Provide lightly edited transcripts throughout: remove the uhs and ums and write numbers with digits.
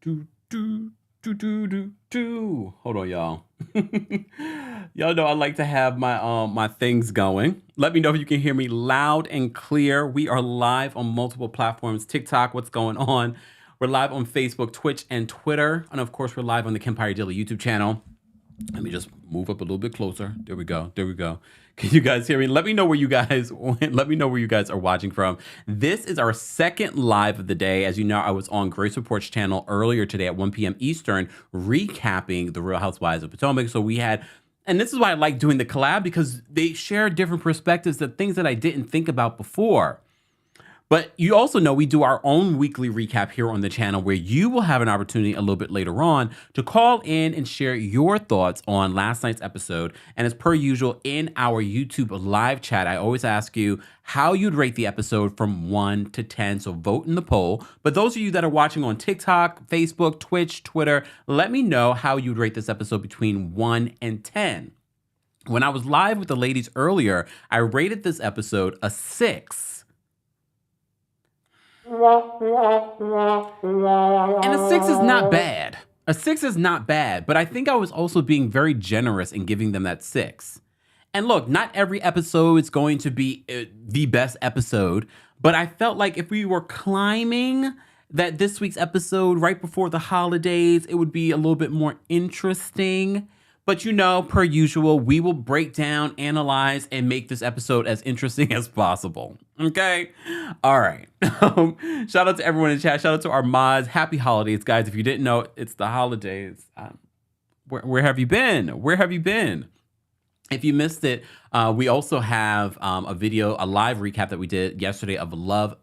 Do, do. Hold on, y'all. Y'all know I like to have my things going. Let me know if you can hear me loud and clear. We are live on multiple platforms. TikTok, what's going on? We're live on Facebook, Twitch, and Twitter. And of course, we're live on the Kempire Daily YouTube channel. Let me just move up a little bit closer. There we go. There we go. Can you guys hear me? Let me know where you guys are watching from. This is our second live of the day. As you know, I was on Grace Report's channel earlier today at 1 p.m. Eastern, recapping the Real Housewives of Potomac. So we had, and this is why I like doing the collab, because they share different perspectives of things that I didn't think about before. But you also know we do our own weekly recap here on the channel, where you will have an opportunity a little bit later on to call in and share your thoughts on last night's episode. And as per usual, in our YouTube live chat, I always ask you how you'd rate the episode from 1 to 10. So vote in the poll. But those of you that are watching on TikTok, Facebook, Twitch, Twitter, let me know how you'd rate this episode between 1 and 10. When I was live with the ladies earlier, I rated this episode a 6. And a 6 is not bad. A 6 is not bad, but I think I was also being very generous in giving them that 6. And look, not every episode is going to be the best episode, but I felt like if we were climbing that this week's episode right before the holidays, it would be a little bit more interesting. But you know, per usual, we will break down, analyze, and make this episode as interesting as possible. Okay? All right. Shout out to everyone in chat. Shout out to our mods. Happy holidays, guys. If you didn't know, it's the holidays. Where have you been? Where have you been? If you missed it, we also have a live recap that we did yesterday of Love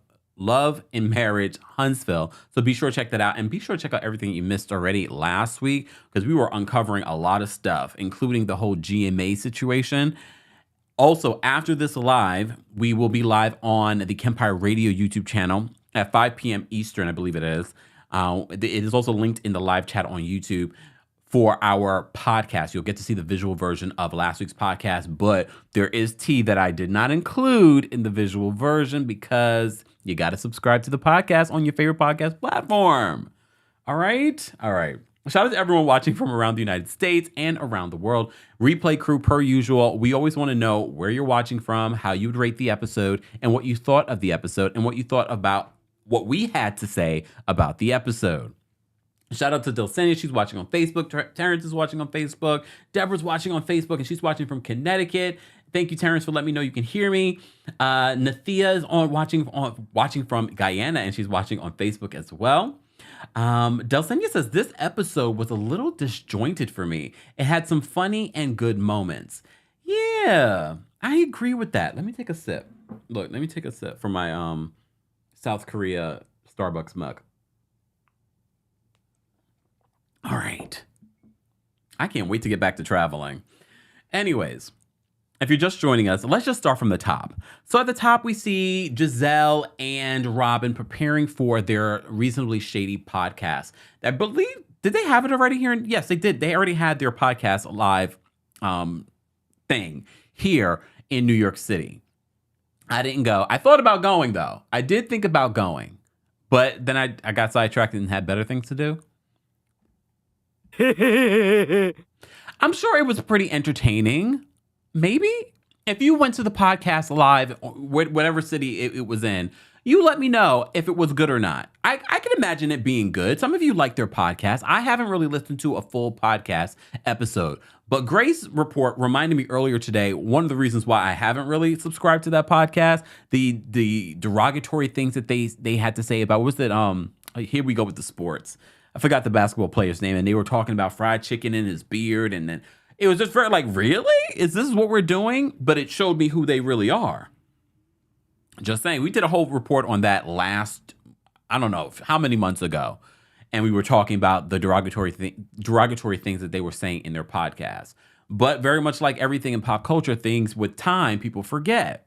and Marriage Huntsville. So be sure to check that out, and be sure to check out everything you missed already last week, because we were uncovering a lot of stuff, including the whole GMA situation. Also, after this live, we will be live on the Kempire Radio YouTube channel at 5 p.m. Eastern, I believe it is. It is also linked in the live chat on YouTube for our podcast. You'll get to see the visual version of last week's podcast, but there is tea that I did not include in the visual version, because you got to subscribe to the podcast on your favorite podcast platform. All right? All right. Shout out to everyone watching from around the United States and around the world. Replay crew, per usual, we always want to know where you're watching from, how you'd rate the episode, and what you thought of the episode, and what you thought about what we had to say about the episode. Shout out to Dulcinea. She's watching on Facebook. Terrence is watching on Facebook. Deborah's watching on Facebook, and she's watching from Connecticut. Thank you, Terrence, for letting me know you can hear me. Nathia is watching from Guyana, and she's watching on Facebook as well. Dulcinea says, this episode was a little disjointed for me. It had some funny and good moments. Yeah, I agree with that. Let me take a sip. Look, let me take a sip from my South Korea Starbucks mug. All right. I can't wait to get back to traveling. Anyways, if you're just joining us, let's just start from the top. So at the top, we see Gizelle and Robyn preparing for their Reasonably Shady podcast. I believe, did they have it already here? Yes, they did. They already had their podcast live thing here in New York City. I didn't go. I thought about going, though. I did think about going, but then I got sidetracked and had better things to do. I'm sure it was pretty entertaining. Maybe if you went to the podcast live, whatever city it was in, you let me know if it was good or not. I can imagine it being good. Some of you like their podcast. I haven't really listened to a full podcast episode, but Grace Report reminded me earlier today, one of the reasons why I haven't really subscribed to that podcast, the derogatory things that they had to say about, what was it? Here we go with the sports. I forgot the basketball player's name, and they were talking about fried chicken in his beard, and then it was just very like, really? Is this what we're doing? But it showed me who they really are. Just saying, we did a whole report on that last, I don't know how many months ago, and we were talking about the derogatory things that they were saying in their podcast. But very much like everything in pop culture, things with time, people forget.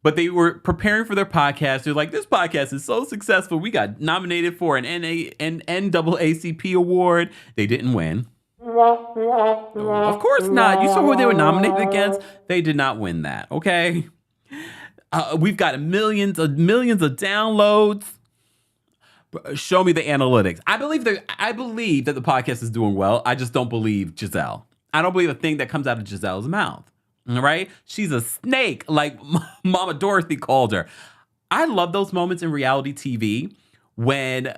But they were preparing for their podcast. They're like, this podcast is so successful. We got nominated for an NAACP award. They didn't win. Of course not. You saw who they were nominated against. They did not win that. Okay. We've got millions of downloads. Show me the analytics. I believe that the podcast is doing well. I just don't believe Gizelle. I don't believe a thing that comes out of Gizelle's mouth. All right? She's a snake, like Mama Dorothy called her. I love those moments in reality TV when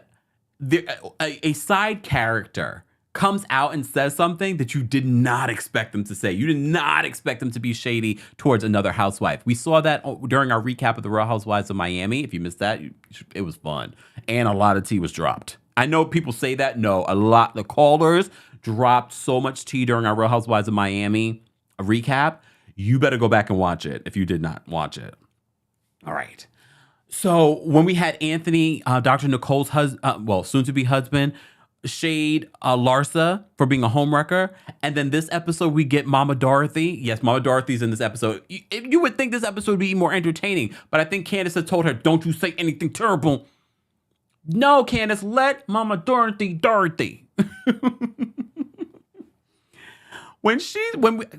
a side character comes out and says something that you did not expect them to say. You did not expect them to be shady towards another housewife. We saw that during our recap of the Real Housewives of Miami. If you missed that, it was fun. And a lot of tea was dropped. I know people say that. No, the callers dropped so much tea during our Real Housewives of Miami recap. You better go back and watch it if you did not watch it. All right. So when we had Anthony, Dr. Nicole's soon-to-be husband, shade Larsa for being a homewrecker. And then this episode, we get Mama Dorothy. Yes, Mama Dorothy's in this episode. You would think this episode would be more entertaining, but I think Candace had told her, don't you say anything terrible. No, Candace, let Mama Dorothy.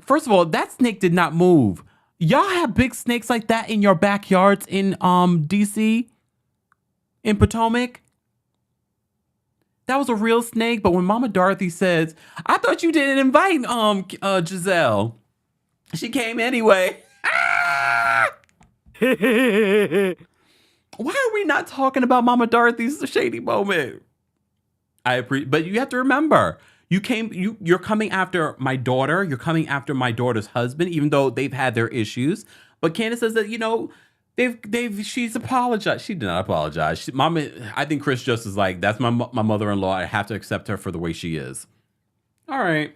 First of all, that snake did not move. Y'all have big snakes like that in your backyards in DC, in Potomac? That was a real snake, but when Mama Dorothy says, I thought you didn't invite Gizelle. She came anyway. Why are we not talking about Mama Dorothy's shady moment? But you have to remember, you're coming after my daughter, you're coming after my daughter's husband, even though they've had their issues. But Candace says that, she's apologized. She did not apologize. Mama, I think Chris just is like, that's my mother-in-law. I have to accept her for the way she is. All right.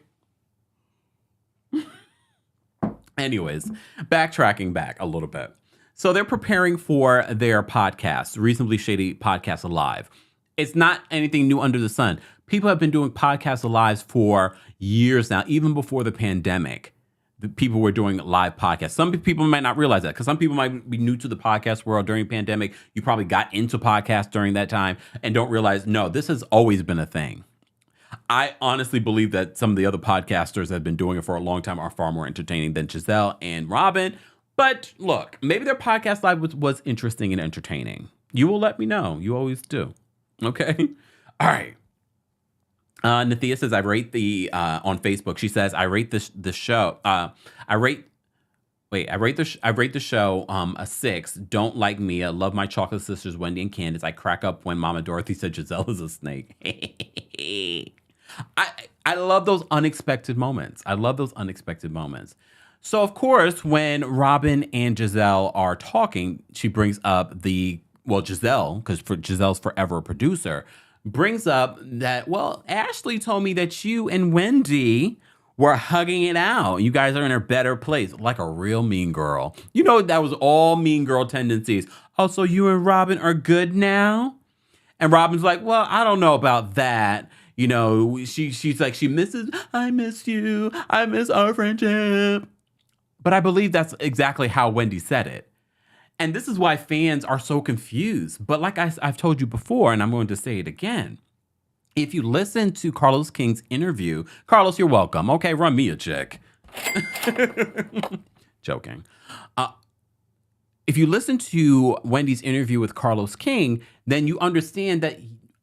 Anyways, backtracking back a little bit. So they're preparing for their podcast, Reasonably Shady Podcast Alive. It's not anything new under the sun. People have been doing podcasts alive for years now, even before the pandemic. People were doing live podcasts. Some people might not realize that because some people might be new to the podcast world during pandemic. You probably got into podcasts during that time and don't realize, no, this has always been a thing. I honestly believe that some of the other podcasters that have been doing it for a long time are far more entertaining than Gizelle and Robyn. But look, maybe their podcast live was interesting and entertaining. You will let me know. You always do. Okay? All right. Nathia says, I rate on Facebook. She says, I rate the show. I rate the show a 6. Don't like Mia. Love my chocolate sisters, Wendy and Candace. I crack up when Mama Dorothy said Gizelle is a snake. I love those unexpected moments. So, of course, when Robyn and Gizelle are talking, she brings up Gizelle, because Gizelle's forever a producer, brings up that, Ashley told me that you and Wendy were hugging it out. You guys are in a better place, like a real mean girl. That was all mean girl tendencies. Oh, so you and Robyn are good now? And Robyn's like, well, I don't know about that. She's like, I miss you. I miss our friendship. But I believe that's exactly how Wendy said it. And this is why fans are so confused. But like I've told you before, and I'm going to say it again, if you listen to Carlos King's interview, Carlos, you're welcome. Okay, run me a check. Joking. If you listen to Wendy's interview with Carlos King, then you understand that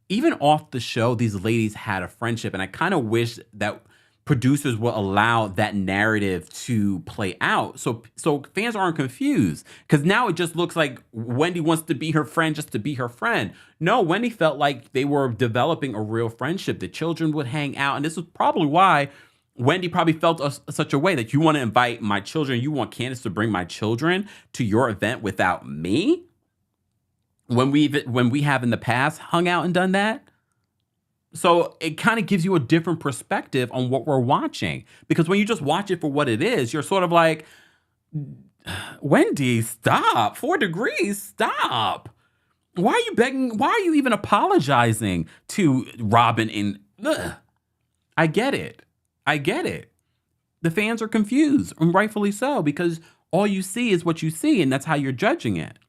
even off the show, these ladies had a friendship. And I kind of wish that producers will allow that narrative to play out so fans aren't confused, because now it just looks like Wendy wants to be her friend just to be her friend. No, Wendy felt like they were developing a real friendship. The children would hang out, and this is probably why Wendy probably felt such a way that you want to invite my children, you want Candace to bring my children to your event without me, when we have in the past hung out and done that. So it kind of gives you a different perspective on what we're watching. Because when you just watch it for what it is, you're sort of like, Wendy, stop. 4 degrees, stop. Why are you begging? Why are you even apologizing to Robyn? I get it. The fans are confused, and rightfully so, because all you see is what you see, and that's how you're judging it.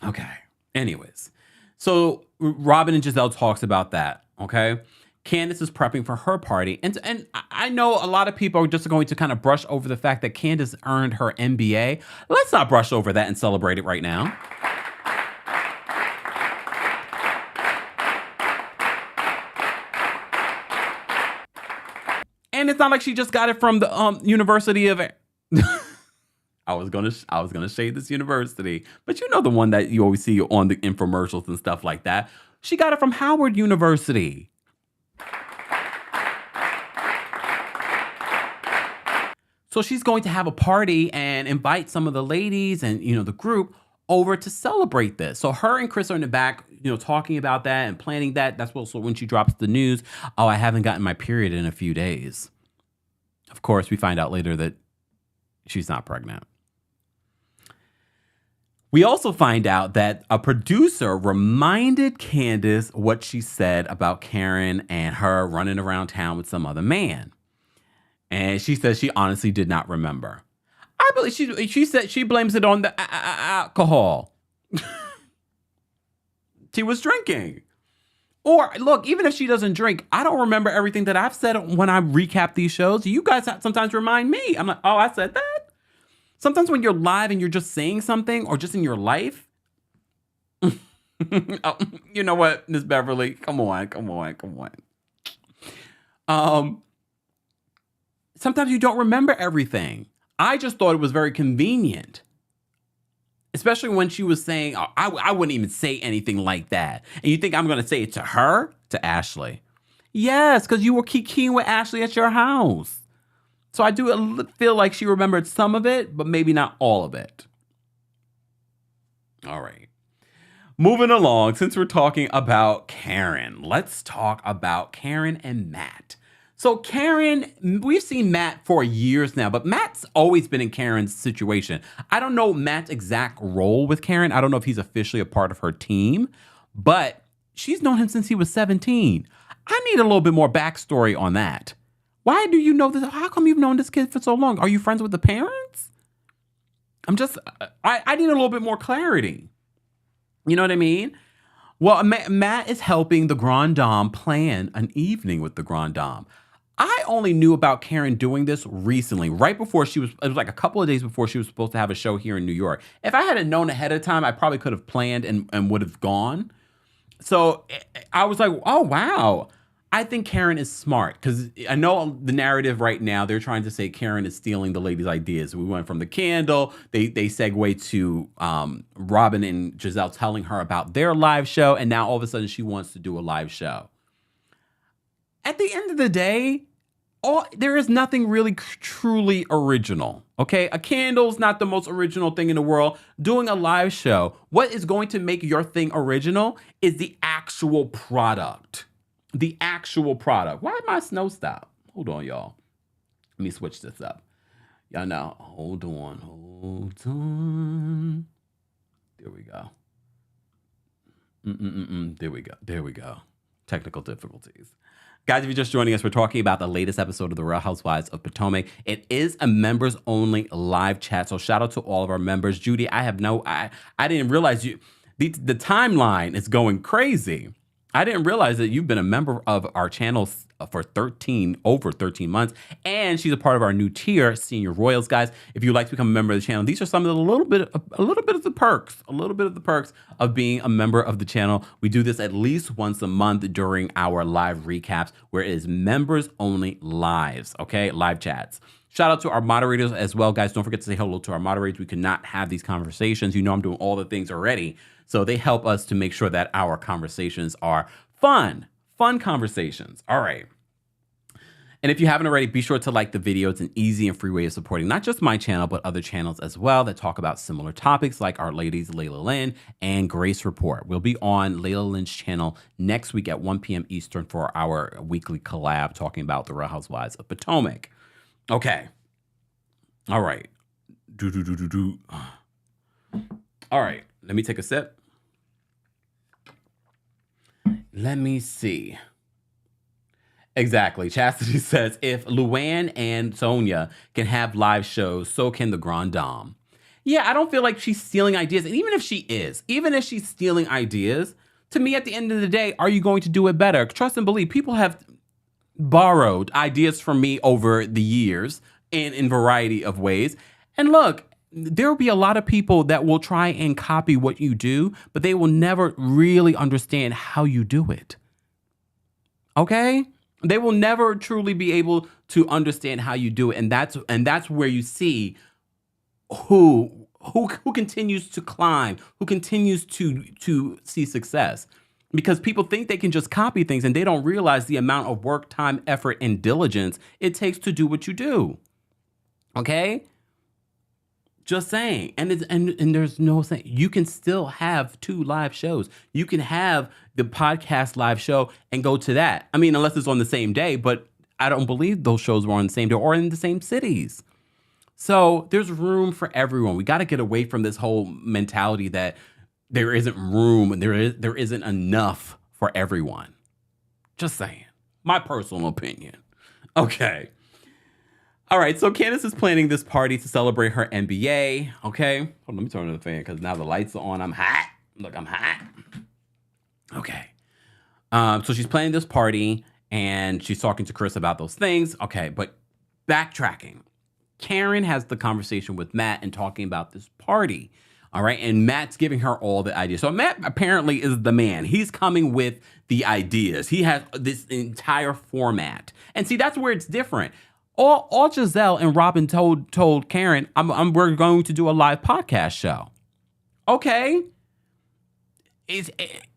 Okay. Anyways. So Robyn and Gizelle talks about that, okay? Candace is prepping for her party. And I know a lot of people are just going to kind of brush over the fact that Candace earned her MBA. Let's not brush over that and celebrate it right now. And it's not like she just got it from the University of I was gonna shade this university, but you know the one that you always see on the infomercials and stuff like that. She got it from Howard University. So she's going to have a party and invite some of the ladies and the group over to celebrate this. So her and Chris are in the back, talking about that and planning that. That's also when she drops the news. Oh, I haven't gotten my period in a few days. Of course, we find out later that she's not pregnant. We also find out that a producer reminded Candace what she said about Karen and her running around town with some other man. And she says she honestly did not remember. I believe she said she blames it on the alcohol. She was drinking. Or look, even if she doesn't drink, I don't remember everything that I've said when I recap these shows. You guys sometimes remind me. I'm like, oh, I said that. Sometimes when you're live and you're just saying something or just in your life. Oh, you know what, Miss Beverly? Come on. Sometimes you don't remember everything. I just thought it was very convenient. Especially when she was saying, oh, I wouldn't even say anything like that. And you think I'm going to say it to her? To Ashley. Yes, because you were kikiing with Ashley at your house. So I do feel like she remembered some of it, but maybe not all of it. All right. Moving along, since we're talking about Karen, let's talk about Karen and Matt. So Karen, we've seen Matt for years now, but Matt's always been in Karen's situation. I don't know Matt's exact role with Karen. I don't know if he's officially a part of her team, but she's known him since he was 17. I need a little bit more backstory on that. Why do you know this? How come you've known this kid for so long? Are you friends with the parents? I need a little bit more clarity. You know what I mean? Well, Matt is helping the Grand Dame plan an evening with the Grand Dame. I only knew about Karen doing this recently, right before it was like a couple of days before she was supposed to have a show here in New York. If I had known ahead of time, I probably could have planned and would have gone. So I was like, oh, wow. I think Karen is smart because I know the narrative right now, they're trying to say Karen is stealing the ladies' ideas. We went from the candle. They segue to Robyn and Gizelle telling her about their live show. And now all of a sudden she wants to do a live show. At the end of the day, there is nothing really truly original. Okay, a candle's not the most original thing in the world. Doing a live show, what is going to make your thing original is the actual product. The actual product. Why did my snow stop? Hold on, y'all. Let me switch this up. Y'all know. Hold on. There we go. There we go. Technical difficulties. Guys, if you're just joining us, we're talking about the latest episode of the Real Housewives of Potomac. It is a members only live chat. So shout out to all of our members. Judy, I didn't realize the timeline is going crazy. I didn't realize that you've been a member of our channel for over 13 months. And she's a part of our new tier, Senior Royals, guys. If you'd like to become a member of the channel, these are some of a little bit of the perks of being a member of the channel. We do this at least once a month during our live recaps, where it is members only lives, okay? Live chats. Shout out to our moderators as well, guys. Don't forget to say hello to our moderators. We could not have these conversations. You know I'm doing all the things already. So they help us to make sure that our conversations are fun conversations. All right. And if you haven't already, be sure to like the video. It's an easy and free way of supporting not just my channel, but other channels as well that talk about similar topics like our ladies, Layla Lynn and Grace Report. We'll be on Layla Lynn's channel next week at 1 p.m. Eastern for our weekly collab talking about the Real Housewives of Potomac. Okay. All right. All right. Let me take a sip. Let me see. Exactly. Chastity says, if Luann and Sonia can have live shows, so can the Grand Dame. Yeah, I don't feel like she's stealing ideas. And even if she's stealing ideas, to me, at the end of the day, are you going to do it better? Trust and believe. People have borrowed ideas from me over the years in variety of ways. And look, there will be a lot of people that will try and copy what you do, but they will never really understand how you do it. Okay? They will never truly be able to understand how you do it. And that's where you see who continues to climb, who continues to see success. Because people think they can just copy things and they don't realize the amount of work, time, effort, and diligence it takes to do what you do. Okay? Just saying. And there's no saying. You can still have 2 live shows. You can have the podcast live show and go to that. I mean, unless it's on the same day, but I don't believe those shows were on the same day or in the same cities. So there's room for everyone. We got to get away from this whole mentality that there isn't room and there isn't enough for everyone. Just saying. My personal opinion. Okay. All right. So Candace is planning this party to celebrate her MBA. Okay. Hold on, let me turn on the fan because now the lights are on. I'm hot. Look, I'm hot. Okay. So she's planning this party and she's talking to Chris about those things. Okay. But backtracking. Karen has the conversation with Matt and talking about this party. All right. And Matt's giving her all the ideas. So Matt apparently is the man. He's coming with the ideas. He has this entire format. And see, that's where it's different. All Gizelle and Robyn told Karen, we're going to do a live podcast show. Okay. Is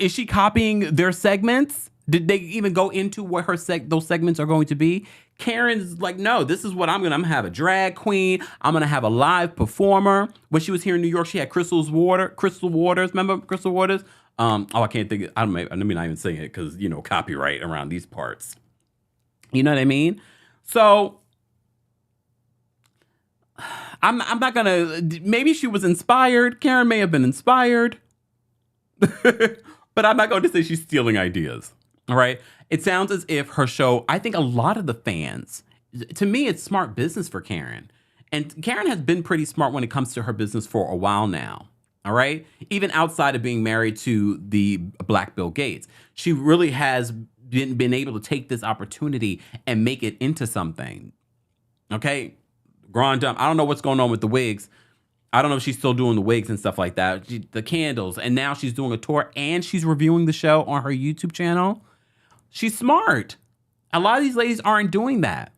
she copying their segments? Did they even go into what those segments are going to be? Karen's like, no, this is what I'm gonna have a drag queen. I'm gonna have a live performer. When she was here in New York, she had Crystal Waters. Remember Crystal Waters? I can't think. Let me not even saying it because copyright around these parts. You know what I mean? So I'm not gonna. Maybe she was inspired. Karen may have been inspired, but I'm not going to say she's stealing ideas. All right. It sounds as if her show, I think a lot of the fans, to me, it's smart business for Karen. And Karen has been pretty smart when it comes to her business for a while now. All right. Even outside of being married to the Black Bill Gates, she really has been able to take this opportunity and make it into something. Okay. Grand Dame. I don't know what's going on with the wigs. I don't know if she's still doing the wigs and stuff like that. The candles. And now she's doing a tour and she's reviewing the show on her YouTube channel. She's smart. A lot of these ladies aren't doing that.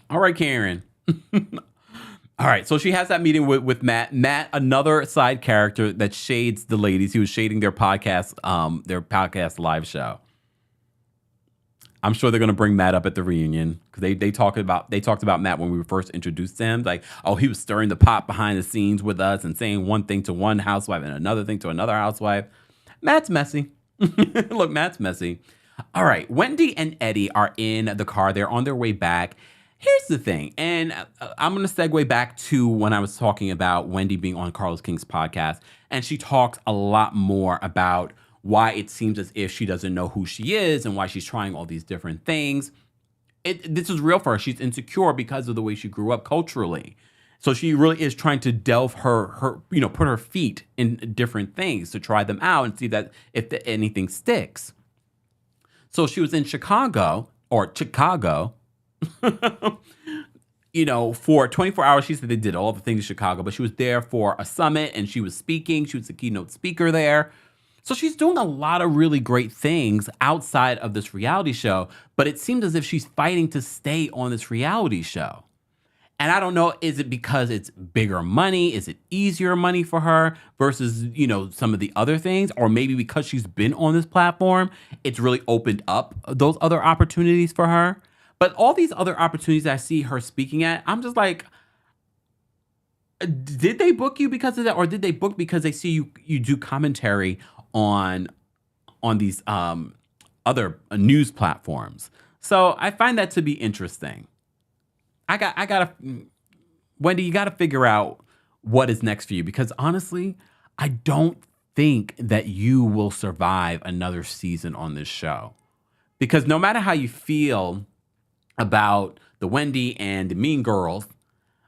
All right, Karen. All right. So she has that meeting with Matt. Matt, another side character that shades the ladies. He was shading their podcast live show. I'm sure they're going to bring Matt up at the reunion because they talked about Matt when we were first introduced to him. Like, oh, he was stirring the pot behind the scenes with us and saying one thing to one housewife and another thing to another housewife. Matt's messy. Look, Matt's messy. All right. Wendy and Eddie are in the car. They're on their way back. Here's the thing. And I'm going to segue back to when I was talking about Wendy being on Carlos King's podcast. And she talks a lot more about why it seems as if she doesn't know who she is and why she's trying all these different things. This is real for her. She's insecure because of the way she grew up culturally. So she really is trying to delve her put her feet in different things to try them out and see that if anything sticks. So she was in Chicago, for 24 hours. She said they did all the things in Chicago, but she was there for a summit and she was speaking. She was the keynote speaker there. So she's doing a lot of really great things outside of this reality show, but it seems as if she's fighting to stay on this reality show. And I don't know, is it because it's bigger money? Is it easier money for her versus, some of the other things? Or maybe because she's been on this platform, it's really opened up those other opportunities for her. But all these other opportunities I see her speaking at, I'm just like, did they book you because of that? Or did they book because they see you do commentary on these other news platforms? So I find that to be interesting. Wendy, you gotta figure out what is next for you, because honestly, I don't think that you will survive another season on this show. Because no matter how you feel about the Wendy and the Mean Girls,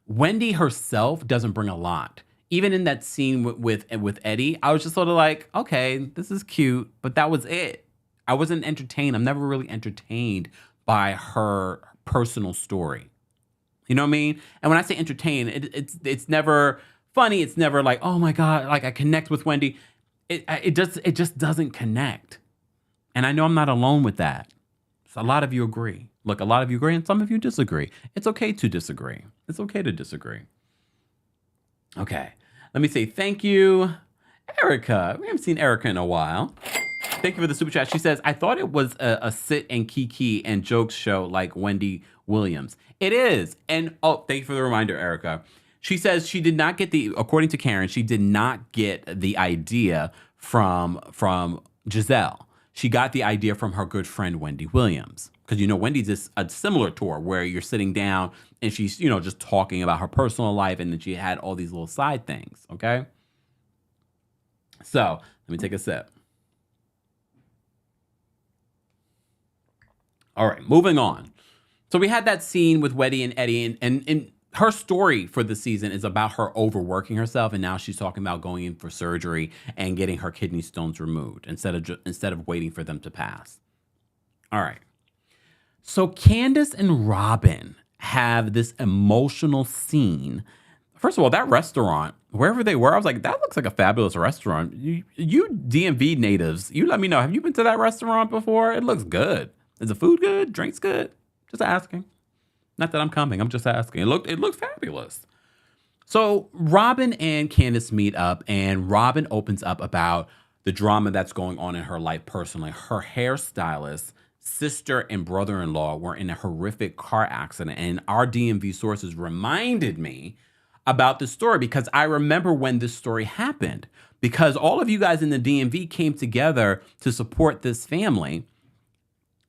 Wendy herself doesn't bring a lot. Even in that scene with Eddie, I was just sort of like, okay, this is cute, but that was it. I wasn't entertained. I'm never really entertained by her personal story. You know what I mean? And when I say entertain, it's never funny. It's never like, oh my God, like I connect with Wendy. It just doesn't connect. And I know I'm not alone with that. So a lot of you agree. Look, a lot of you agree and some of you disagree. It's okay to disagree. It's okay to disagree. Okay. Let me say thank you, Erica. We haven't seen Erica in a while. Thank you for the super chat. She says, I thought it was a sit and kiki and jokes show like Wendy Williams. It is. And thank you for the reminder, Erica. She says she did not get according to Karen, she did not get the idea from Gizelle. She got the idea from her good friend, Wendy Williams. Because, Wendy's is a similar tour where you're sitting down and she's, just talking about her personal life. And then she had all these little side things. Okay. So let me take a sip. All right, moving on. So we had that scene with Wendy and Eddie, and her story for the season is about her overworking herself, and now she's talking about going in for surgery and getting her kidney stones removed instead of waiting for them to pass. All right. So Candace and Robyn have this emotional scene. First of all, that restaurant, wherever they were, I was like, that looks like a fabulous restaurant. You DMV natives, you let me know. Have you been to that restaurant before? It looks good. Is the food good? Drinks good? Just asking. Not that I'm coming. I'm just asking. It looked fabulous. So Robyn and Candace meet up, and Robyn opens up about the drama that's going on in her life personally. Her hairstylist, sister, and brother-in-law were in a horrific car accident, and our DMV sources reminded me about this story because I remember when this story happened. Because all of you guys in the DMV came together to support this family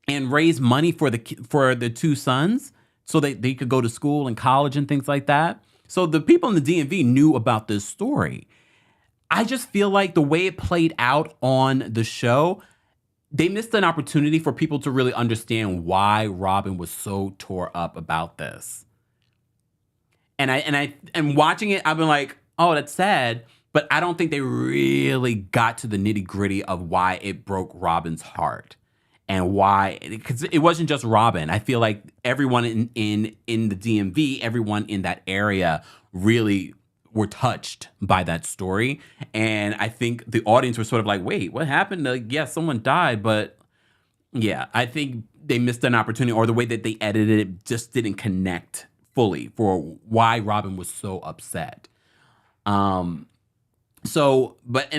and raise money for the two sons so they could go to school and college and things like that. So the people in the DMV knew about this story. I just feel like the way it played out on the show, they missed an opportunity for people to really understand why Robyn was so tore up about this. And watching it, I've been like, oh, that's sad. But I don't think they really got to the nitty gritty of why it broke Robyn's heart. And why, because it wasn't just Robyn. I feel like everyone in the DMV, everyone in that area really were touched by that story. And I think the audience was sort of like, wait, what happened? Like, yeah, someone died. But yeah, I think they missed an opportunity, or the way that they edited it just didn't connect fully for why Robyn was so upset. And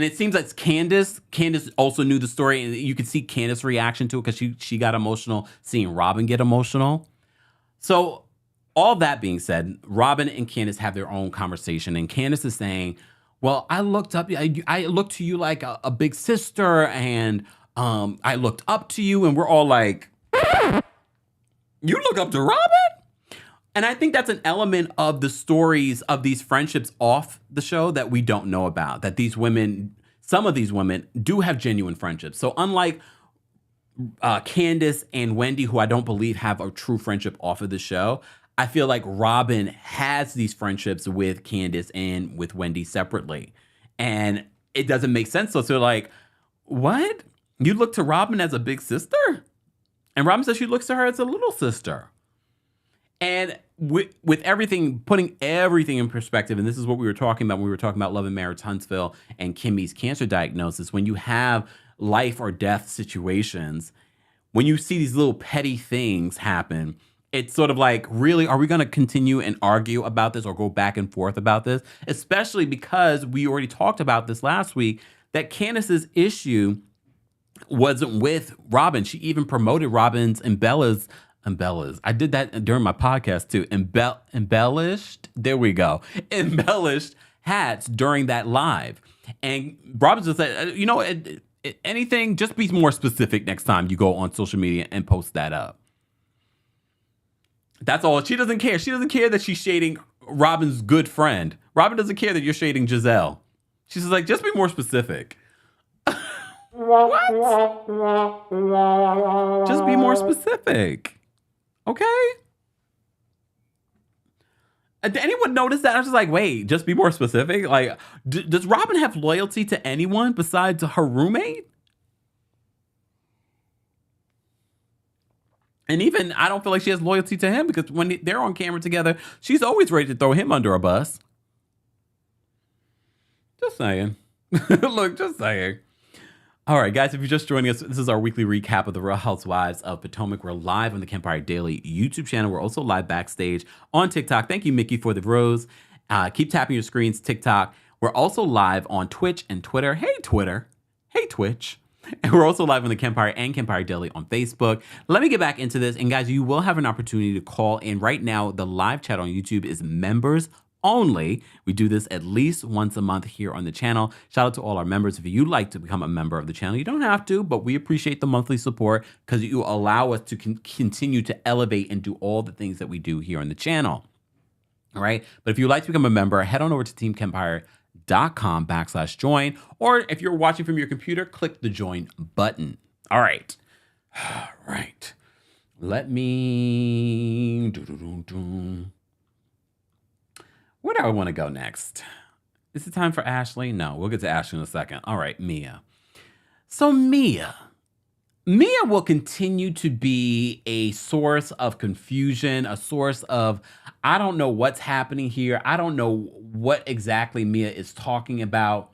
it seems like Candace also knew the story, and you could see Candace's reaction to it because she got emotional seeing Robyn get emotional. So all that being said, Robyn and Candace have their own conversation, and Candace is saying, well, I looked to you like a big sister, and I looked up to you, and we're all like, you look up to Robyn? And I think that's an element of the stories of these friendships off the show that we don't know about, that some of these women do have genuine friendships. So unlike Candace and Wendy, who I don't believe have a true friendship off of the show, I feel like Robyn has these friendships with Candace and with Wendy separately. And it doesn't make sense. So they're like, what? You look to Robyn as a big sister? And Robyn says she looks to her as a little sister. And with everything, putting everything in perspective, and this is what we were talking about when we were talking about Love and Marriage Huntsville and Kimmy's cancer diagnosis, when you have life or death situations, when you see these little petty things happen, it's sort of like, really, are we going to continue and argue about this or go back and forth about this? Especially because we already talked about this last week, that Candace's issue wasn't with Robyn. She even promoted Robyn's and Bella's. I did that during my podcast too. Embellished. There we go. Embellished hats during that live. And Robyn just said, anything, just be more specific next time you go on social media and post that up. That's all. She doesn't care. She doesn't care that she's shading Robyn's good friend. Robyn doesn't care that you're shading Gizelle. She's just like, just be more specific. What? Just be more specific. Okay. Did anyone notice that? I was just like, wait, just be more specific. Like, does Robyn have loyalty to anyone besides her roommate? And even, I don't feel like she has loyalty to him, because when they're on camera together, she's always ready to throw him under a bus. Just saying. Look, just saying. All right, guys, if you're just joining us, this is our weekly recap of the Real Housewives of Potomac. We're live on the Kempire Daily YouTube channel. We're also live backstage on TikTok. Thank you, Mickey, for the rose. Keep tapping your screens, TikTok. We're also live on Twitch and Twitter. Hey, Twitter. Hey, Twitch. And we're also live on the Kempire and Kempire Daily on Facebook. Let me get back into this. And guys, you will have an opportunity to call in. Right now, the live chat on YouTube is members only. We do this at least once a month here on the channel. Shout out to all our members. If you'd like to become a member of the channel, you don't have to, but we appreciate the monthly support because you allow us to continue to elevate and do all the things that we do here on the channel. All right. But if you'd like to become a member, head on over to TheKempire.com/join. Or if you're watching from your computer, click the join button. All right. All right. Let me... Where do I want to go next? Is it time for Ashley? No, we'll get to Ashley in a second. All right, Mia. So Mia will continue to be a source of confusion, a source of, I don't know what's happening here. I don't know what exactly Mia is talking about.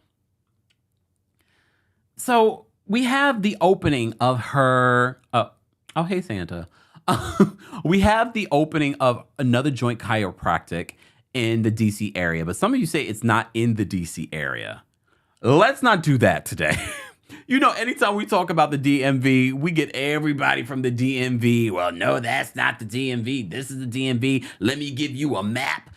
So we have the opening of her, oh, hey, Santa. We have the opening of another joint chiropractic in the DC area, but some of you say it's not in the DC area. Let's not do that today. You know, anytime we talk about the DMV, we get everybody from the DMV. Well, no, that's not the DMV. This is the DMV. Let me give you a map.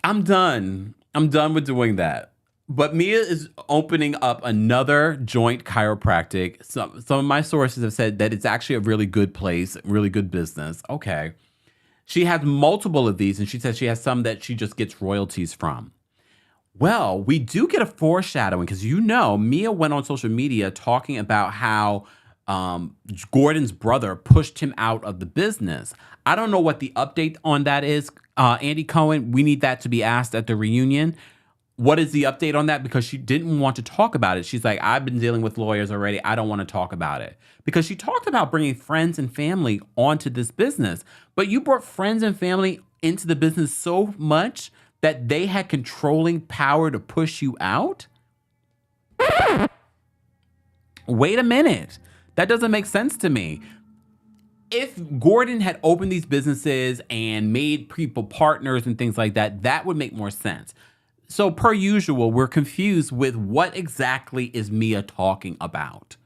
I'm done. I'm done with doing that. But Mia is opening up another joint chiropractic. Some of my sources have said that it's actually a really good place, really good business. Okay. She has multiple of these, and she says she has some that she just gets royalties from. Well, we do get a foreshadowing because, you know, Mia went on social media talking about how Gordon's brother pushed him out of the business. I don't know what the update on that is. Andy Cohen, we need that to be asked at the reunion. What is the update on that? Because she didn't want to talk about it. She's like, I've been dealing with lawyers already. I don't want to talk about it. Because she talked about bringing friends and family onto this business. But you brought friends and family into the business so much that they had controlling power to push you out? Wait a minute. That doesn't make sense to me. If Gordon had opened these businesses and made people partners and things like that, that would make more sense. So per usual, we're confused with what exactly is Mia talking about.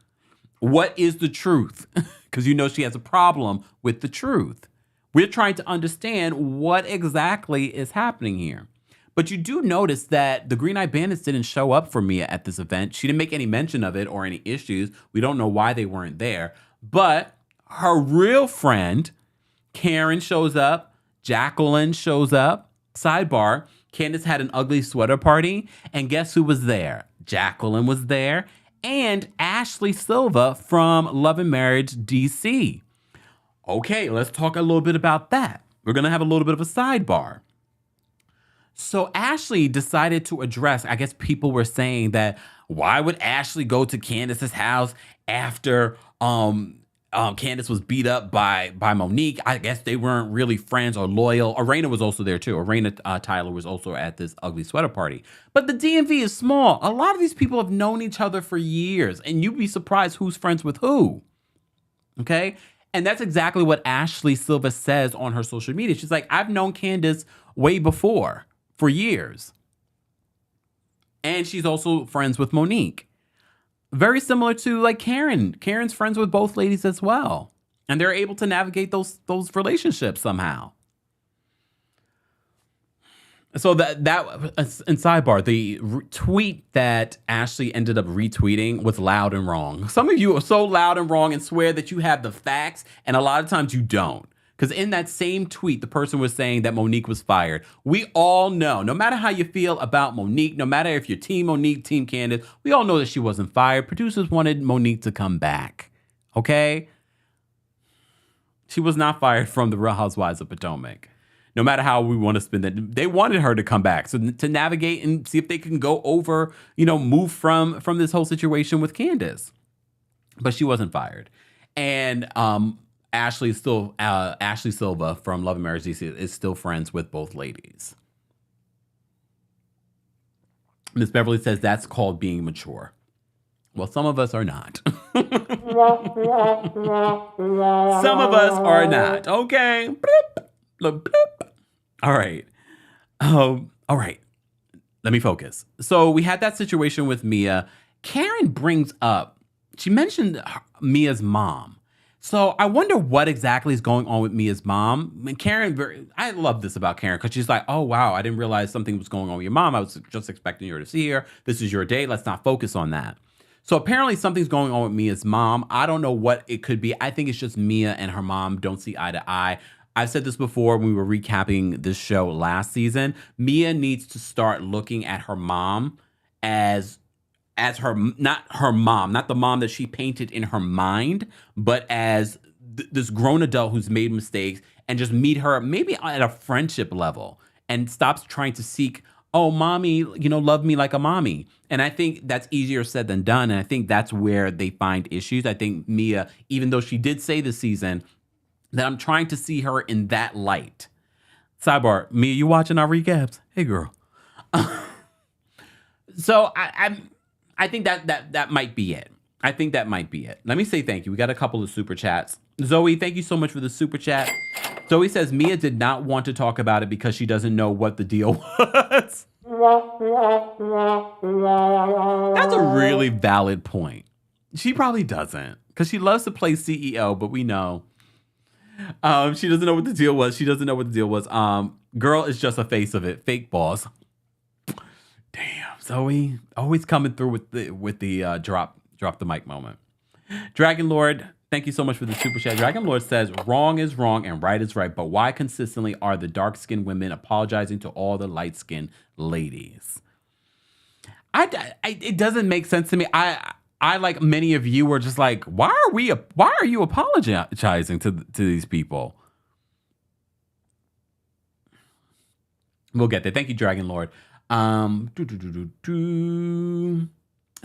What is the truth? Because you know she has a problem with the truth. We're trying to understand what exactly is happening here. But you do notice that the Green Eyed Bandits didn't show up for Mia at this event. She didn't make any mention of it or any issues. We don't know why they weren't there. But her real friend, Karen, shows up. Jacqueline shows up. Sidebar, Candace had an ugly sweater party, and guess who was there? Jacqueline was there, and Ashley Silva from Love and Marriage DC. Okay, let's talk a little bit about that. We're going to have a little bit of a sidebar. So Ashley decided to address, I guess people were saying that, why would Ashley go to Candace's house after Candace was beat up by Monique? I guess they weren't really friends or loyal. Arena was also there too. Arena Tyler was also at this ugly sweater party. But the DMV is small. A lot of these people have known each other for years, and you'd be surprised who's friends with who. Okay? And that's exactly what Ashley Silva says on her social media. She's like, I've known Candace way before, for years. And she's also friends with Monique. Very similar to like Karen. Karen's friends with both ladies as well. And they're able to navigate those relationships somehow. So that in sidebar, the tweet that Ashley ended up retweeting was loud and wrong. Some of you are so loud and wrong and swear that you have the facts, and a lot of times you don't. Because in that same tweet, the person was saying that Monique was fired. We all know, no matter how you feel about Monique, no matter if you're Team Monique, Team Candace, we all know that she wasn't fired. Producers wanted Monique to come back. Okay? She was not fired from the Real Housewives of Potomac. No matter how we want to spin that, they wanted her to come back. So to navigate and see if they can go over, move from this whole situation with Candace. But she wasn't fired. And Ashley Silva from Love and Marriage DC is still friends with both ladies. Miss Beverly says that's called being mature. Well, some of us are not. Some of us are not. Okay. Bloop, bloop, bloop. All right. All right. Let me focus. So we had that situation with Mia. Karen brings up, she mentioned Mia's mom. So I wonder what exactly is going on with Mia's mom. And Karen, I love this about Karen because she's like, oh, wow, I didn't realize something was going on with your mom. I was just expecting her to see her. This is your day. Let's not focus on that. So apparently something's going on with Mia's mom. I don't know what it could be. I think it's just Mia and her mom don't see eye to eye. I've said this before when we were recapping this show last season. Mia needs to start looking at her mom as her, not her mom, not the mom that she painted in her mind, but as this grown adult who's made mistakes, and just meet her maybe at a friendship level and stops trying to seek, oh, mommy, love me like a mommy. And I think that's easier said than done. And I think that's where they find issues. I think Mia, even though she did say this season that I'm trying to see her in that light. Sidebar, Mia, you watching our recaps? Hey, girl. So I think that might be it. I think that might be it. Let me say thank you. We got a couple of super chats. Zoe, thank you so much for the super chat. Zoe says Mia did not want to talk about it because she doesn't know what the deal was. That's a really valid point. She probably doesn't because she loves to play CEO, but we know. She doesn't know what the deal was. She doesn't know what the deal was. Girl is just a face of it. Fake boss. Damn, Zoe, always coming through with the drop the mic moment. Dragon Lord, thank you so much for the super chat. Dragon Lord says, wrong is wrong and right is right, but why consistently are the dark-skinned women apologizing to all the light-skinned ladies? It doesn't make sense to me. I like many of you were just like, why are you apologizing to these people? We'll get there. Thank you, Dragon Lord.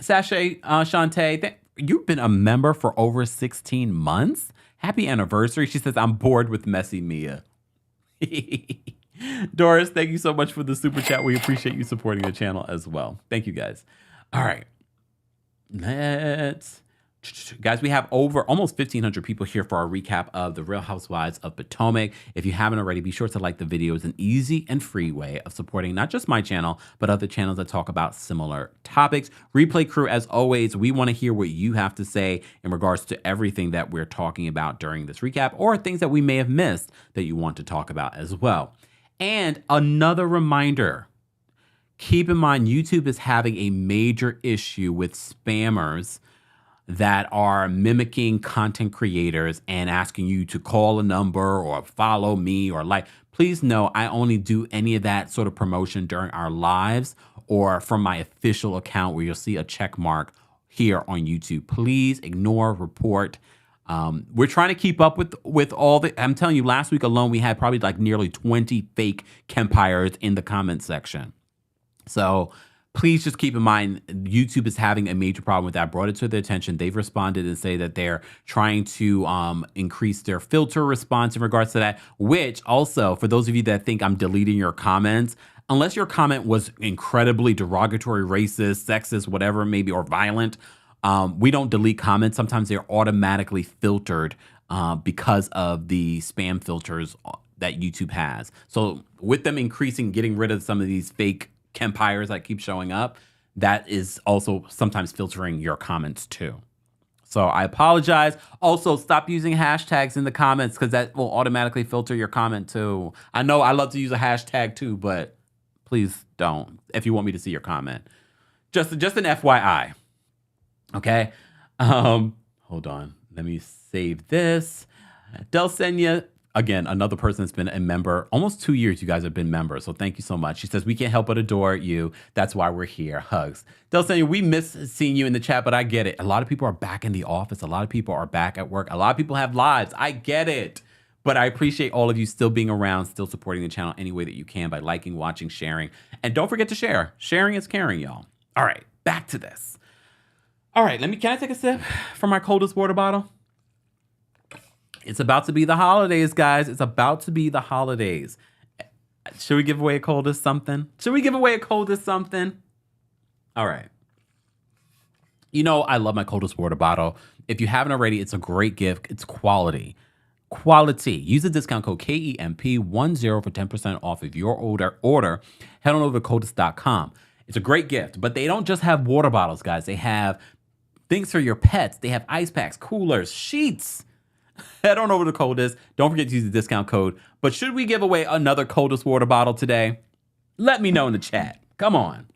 Sashay, Shantae, you've been a member for over 16 months. Happy anniversary. She says, I'm bored with messy Mia. Doris, thank you so much for the super chat. We appreciate you supporting the channel as well. Thank you, guys. All right. Guys, we have over almost 1,500 people here for our recap of the Real Housewives of Potomac. If you haven't already, be sure to like the video. It's an easy and free way of supporting not just my channel, but other channels that talk about similar topics. Replay crew, as always, we want to hear what you have to say in regards to everything that we're talking about during this recap, or things that we may have missed that you want to talk about as well. And another reminder, keep in mind, YouTube is having a major issue with spammers that are mimicking content creators and asking you to call a number or follow me or like. Please know I only do any of that sort of promotion during our lives or from my official account where you'll see a check mark here on YouTube. Please ignore, report. We're trying to keep up with all the, I'm telling you, last week alone, we had probably like nearly 20 fake Kempires in the comment section. So please just keep in mind, YouTube is having a major problem with that. I brought it to their attention. They've responded and say that they're trying to increase their filter response in regards to that, which also, for those of you that think I'm deleting your comments, unless your comment was incredibly derogatory, racist, sexist, whatever it may be, or violent, we don't delete comments. Sometimes they're automatically filtered because of the spam filters that YouTube has. So with them increasing, getting rid of some of these fake Kempires that keep showing up, that is also sometimes filtering your comments too. So I apologize. Also, stop using hashtags in the comments because that will automatically filter your comment too. I know I love to use a hashtag too, but please don't if you want me to see your comment. Just an FYI. Okay. Hold on. Let me save this. Delsenia, again, another person that's been a member. Almost 2 years you guys have been members, so thank you so much. She says, we can't help but adore you. That's why we're here. Hugs. Delsenia, we miss seeing you in the chat, but I get it. A lot of people are back in the office. A lot of people are back at work. A lot of people have lives. I get it. But I appreciate all of you still being around, still supporting the channel any way that you can by liking, watching, sharing. And don't forget to share. Sharing is caring, y'all. All right, back to this. All right, can I take a sip from my coldest water bottle? It's about to be the holidays, guys. It's about to be the holidays. Should we give away a coldest something? Should we give away a coldest something? All right. You know, I love my coldest water bottle. If you haven't already, it's a great gift. It's quality. Quality. Use the discount code KEMP10 for 10% off of your order. Head on over to coldest.com. It's a great gift, but they don't just have water bottles, guys. They have things for your pets. They have ice packs, coolers, sheets. Head on over to Coldest. Don't forget to use the discount code. But should we give away another Coldest water bottle today? Let me know in the chat. Come on.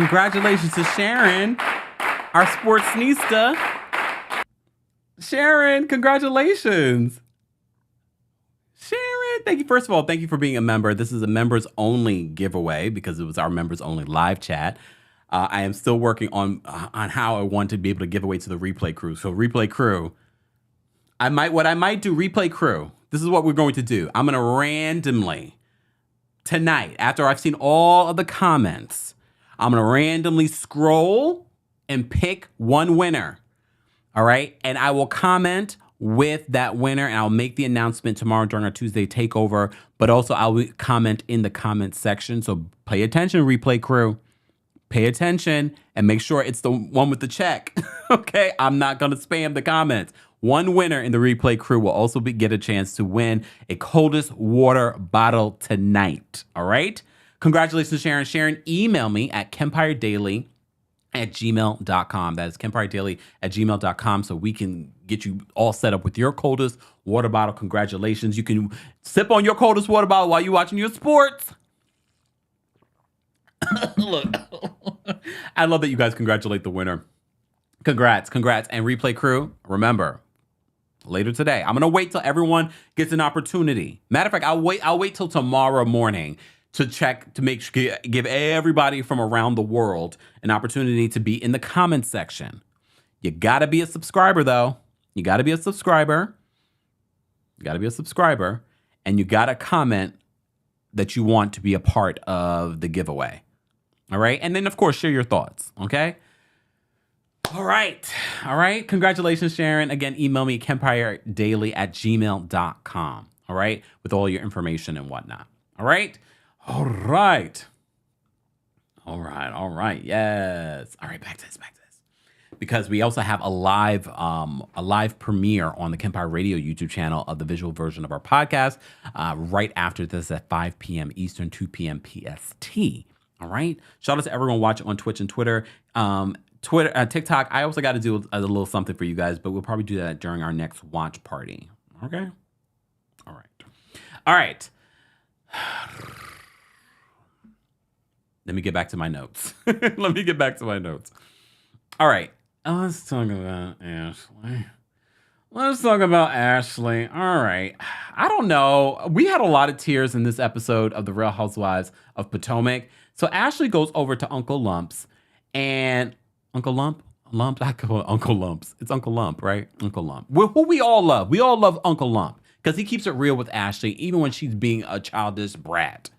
Congratulations to Sharon, our sportsnista. Sharon, congratulations. Sharon, thank you. First of all, thank you for being a member. This is a members only giveaway because it was our members only live chat. I am still working on how I want to be able to give away to the replay crew. So replay crew, what I might do, replay crew, this is what we're going to do. I'm going to randomly tonight, after I've seen all of the comments, I'm going to randomly scroll and pick one winner. All right. And I will comment with that winner and I'll make the announcement tomorrow during our Tuesday takeover. But also I will comment in the comment section. So pay attention, replay crew. Pay attention and make sure it's the one with the check. Okay. I'm not going to spam the comments. One winner in the replay crew will also get a chance to win a coldest water bottle tonight. All right. Congratulations, Sharon. Sharon, email me at KempireDaily@gmail.com. That is KempireDaily@gmail.com so we can get you all set up with your coldest water bottle. Congratulations. You can sip on your coldest water bottle while you're watching your sports. Look, I love that you guys congratulate the winner. Congrats. And replay crew, remember, later today, I'm going to wait till everyone gets an opportunity. Matter of fact, I'll wait till tomorrow morning to check, to give everybody from around the world an opportunity to be in the comment section. You got to be a subscriber, though. You got to be a subscriber. And you got to comment that you want to be a part of the giveaway. All right? And then, of course, share your thoughts. Okay? All right. Congratulations, Sharon. Again, email me at KempireDaily@gmail.com. All right? With all your information and whatnot. All right? All right. Yes. All right, back to this. Because we also have a live premiere on the Kempire Radio YouTube channel of the visual version of our podcast right after this at 5 p.m. Eastern, 2 p.m. PST. All right. Shout out to everyone watching on Twitch and Twitter. Twitter, TikTok. I also got to do a little something for you guys, but we'll probably do that during our next watch party. Okay. All right. All right. Let me get back to my notes. All right. Let's talk about Ashley. All right. I don't know. We had a lot of tears in this episode of The Real Housewives of Potomac. So Ashley goes over to Uncle Lumps and Uncle Lump? Lumps? I call it Uncle Lumps. It's Uncle Lump, right? Uncle Lump. Who we all love. We all love Uncle Lump because he keeps it real with Ashley, even when she's being a childish brat.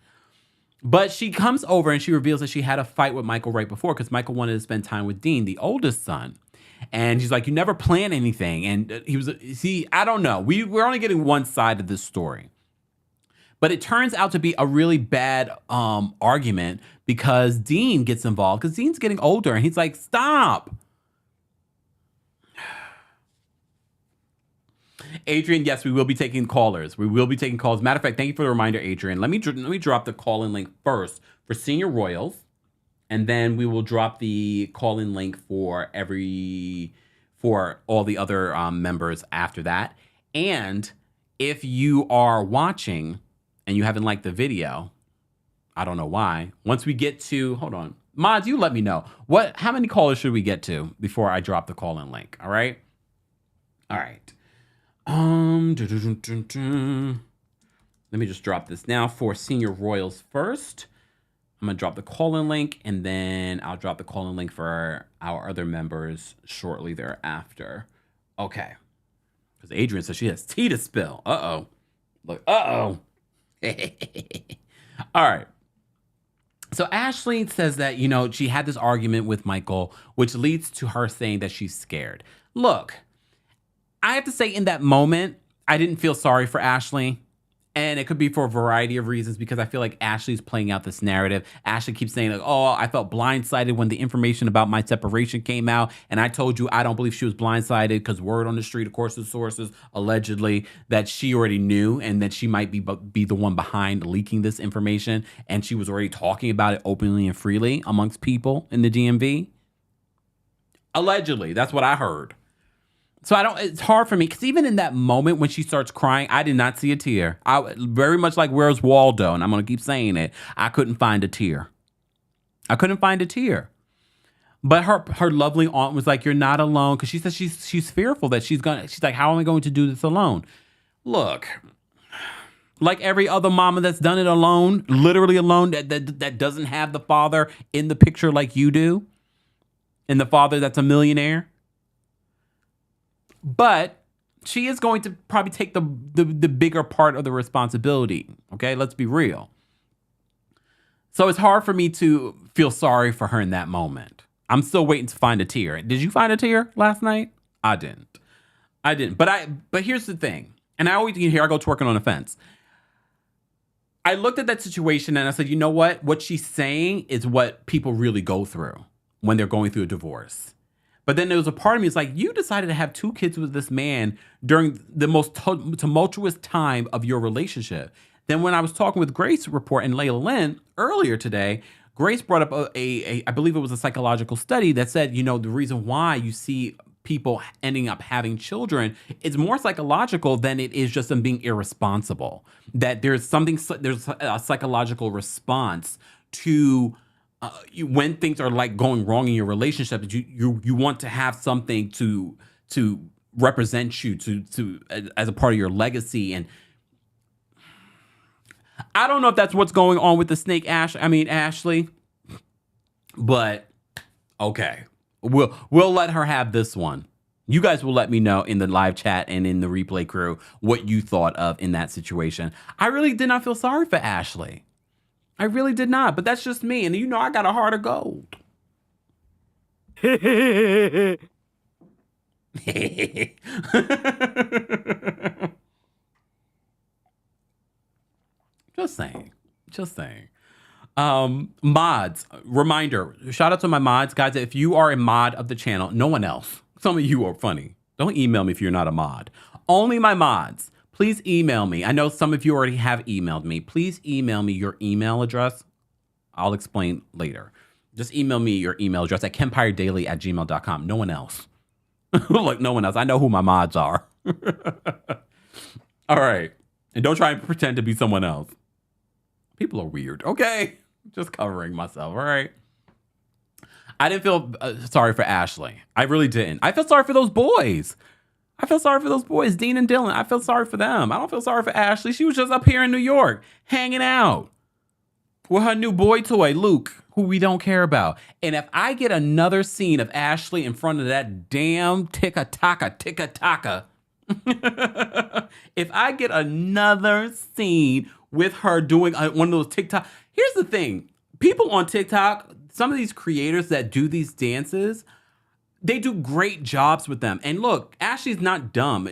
But she comes over and she reveals that she had a fight with Michael right before because Michael wanted to spend time with Dean, the oldest son. And she's like, you never plan anything. And he was, see, I don't know. We're only getting one side of this story. But it turns out to be a really bad argument because Dean gets involved because Dean's getting older. And he's like, stop. Adrian, yes, we will be taking callers. Matter of fact, thank you for the reminder, Adrian. Let me drop the call-in link first for Senior Royals. And then we will drop the call-in link for all the other members after that. And if you are watching and you haven't liked the video, I don't know why. Once we get to, hold on, mods, you let me know how many callers should we get to before I drop the call-in link? All right. Let me just drop this now for Senior Royals first. I'm going to drop the call-in link, and then I'll drop the call-in link for our other members shortly thereafter. Okay. Because Adrian says she has tea to spill. Uh-oh. Look, uh-oh. All right. So Ashley says that, she had this argument with Michael, which leads to her saying that she's scared. Look, I have to say in that moment, I didn't feel sorry for Ashley. And it could be for a variety of reasons because I feel like Ashley's playing out this narrative. Ashley keeps saying, like, oh, I felt blindsided when the information about my separation came out. And I told you I don't believe she was blindsided because word on the street, of course, the sources allegedly that she already knew and that she might be the one behind leaking this information. And she was already talking about it openly and freely amongst people in the DMV. Allegedly, that's what I heard. So it's hard for me because even in that moment when she starts crying, I did not see a tear. I very much like Where's Waldo, and I'm going to keep saying it. I couldn't find a tear. But her lovely aunt was like, "You're not alone," because she says she's fearful that she's like, "How am I going to do this alone?" Look, like every other mama that's done it alone, literally alone, that doesn't have the father in the picture like you do, and the father that's a millionaire. But she is going to probably take the bigger part of the responsibility. Okay, let's be real. So it's hard for me to feel sorry for her in that moment. I'm still waiting to find a tear. Did you find a tear last night? I didn't. But here's the thing. And I always, here I go twerking on the fence. I looked at that situation and I said, you know what? What she's saying is what people really go through when they're going through a divorce. But then there was a part of me, it's like, you decided to have 2 kids with this man during the most tumultuous time of your relationship. Then when I was talking with Grace Report and Layla Lynn earlier today, Grace brought up I believe it was a psychological study that said, the reason why you see people ending up having children is more psychological than it is just them being irresponsible. That there's a psychological response to when things are like going wrong in your relationship, that you want to have something to represent you to as a part of your legacy. And I don't know if that's what's going on with the snake Ashley, but okay, we'll let her have this one. You guys will let me know in the live chat and in the replay crew what you thought of in that situation. I really did not feel sorry for Ashley. I really did not, but that's just me. And I got a heart of gold. Just saying. Mods, reminder, shout out to my mods. Guys, if you are a mod of the channel, no one else. Some of you are funny. Don't email me if you're not a mod. Only my mods. Please email me. I know some of you already have emailed me. Please email me your email address. I'll explain later. just email me your email address at kempiredaily@gmail.com. No one else. Look, no one else. I know who my mods are. All right. And don't try and pretend to be someone else. People are weird. Okay. Just covering myself. All right. I didn't feel sorry for Ashley. I really didn't. I felt sorry for those boys. Dean and Dylan. I felt sorry for them. I don't feel sorry for Ashley. She was just up here in New York hanging out with her new boy toy, Luke, who we don't care about. And if I get another scene of Ashley in front of that damn ticka-taka, if I get another scene with her doing one of those TikTok, here's the thing. People on TikTok, some of these creators that do these dances, they do great jobs with them. And look, Ashley's not dumb.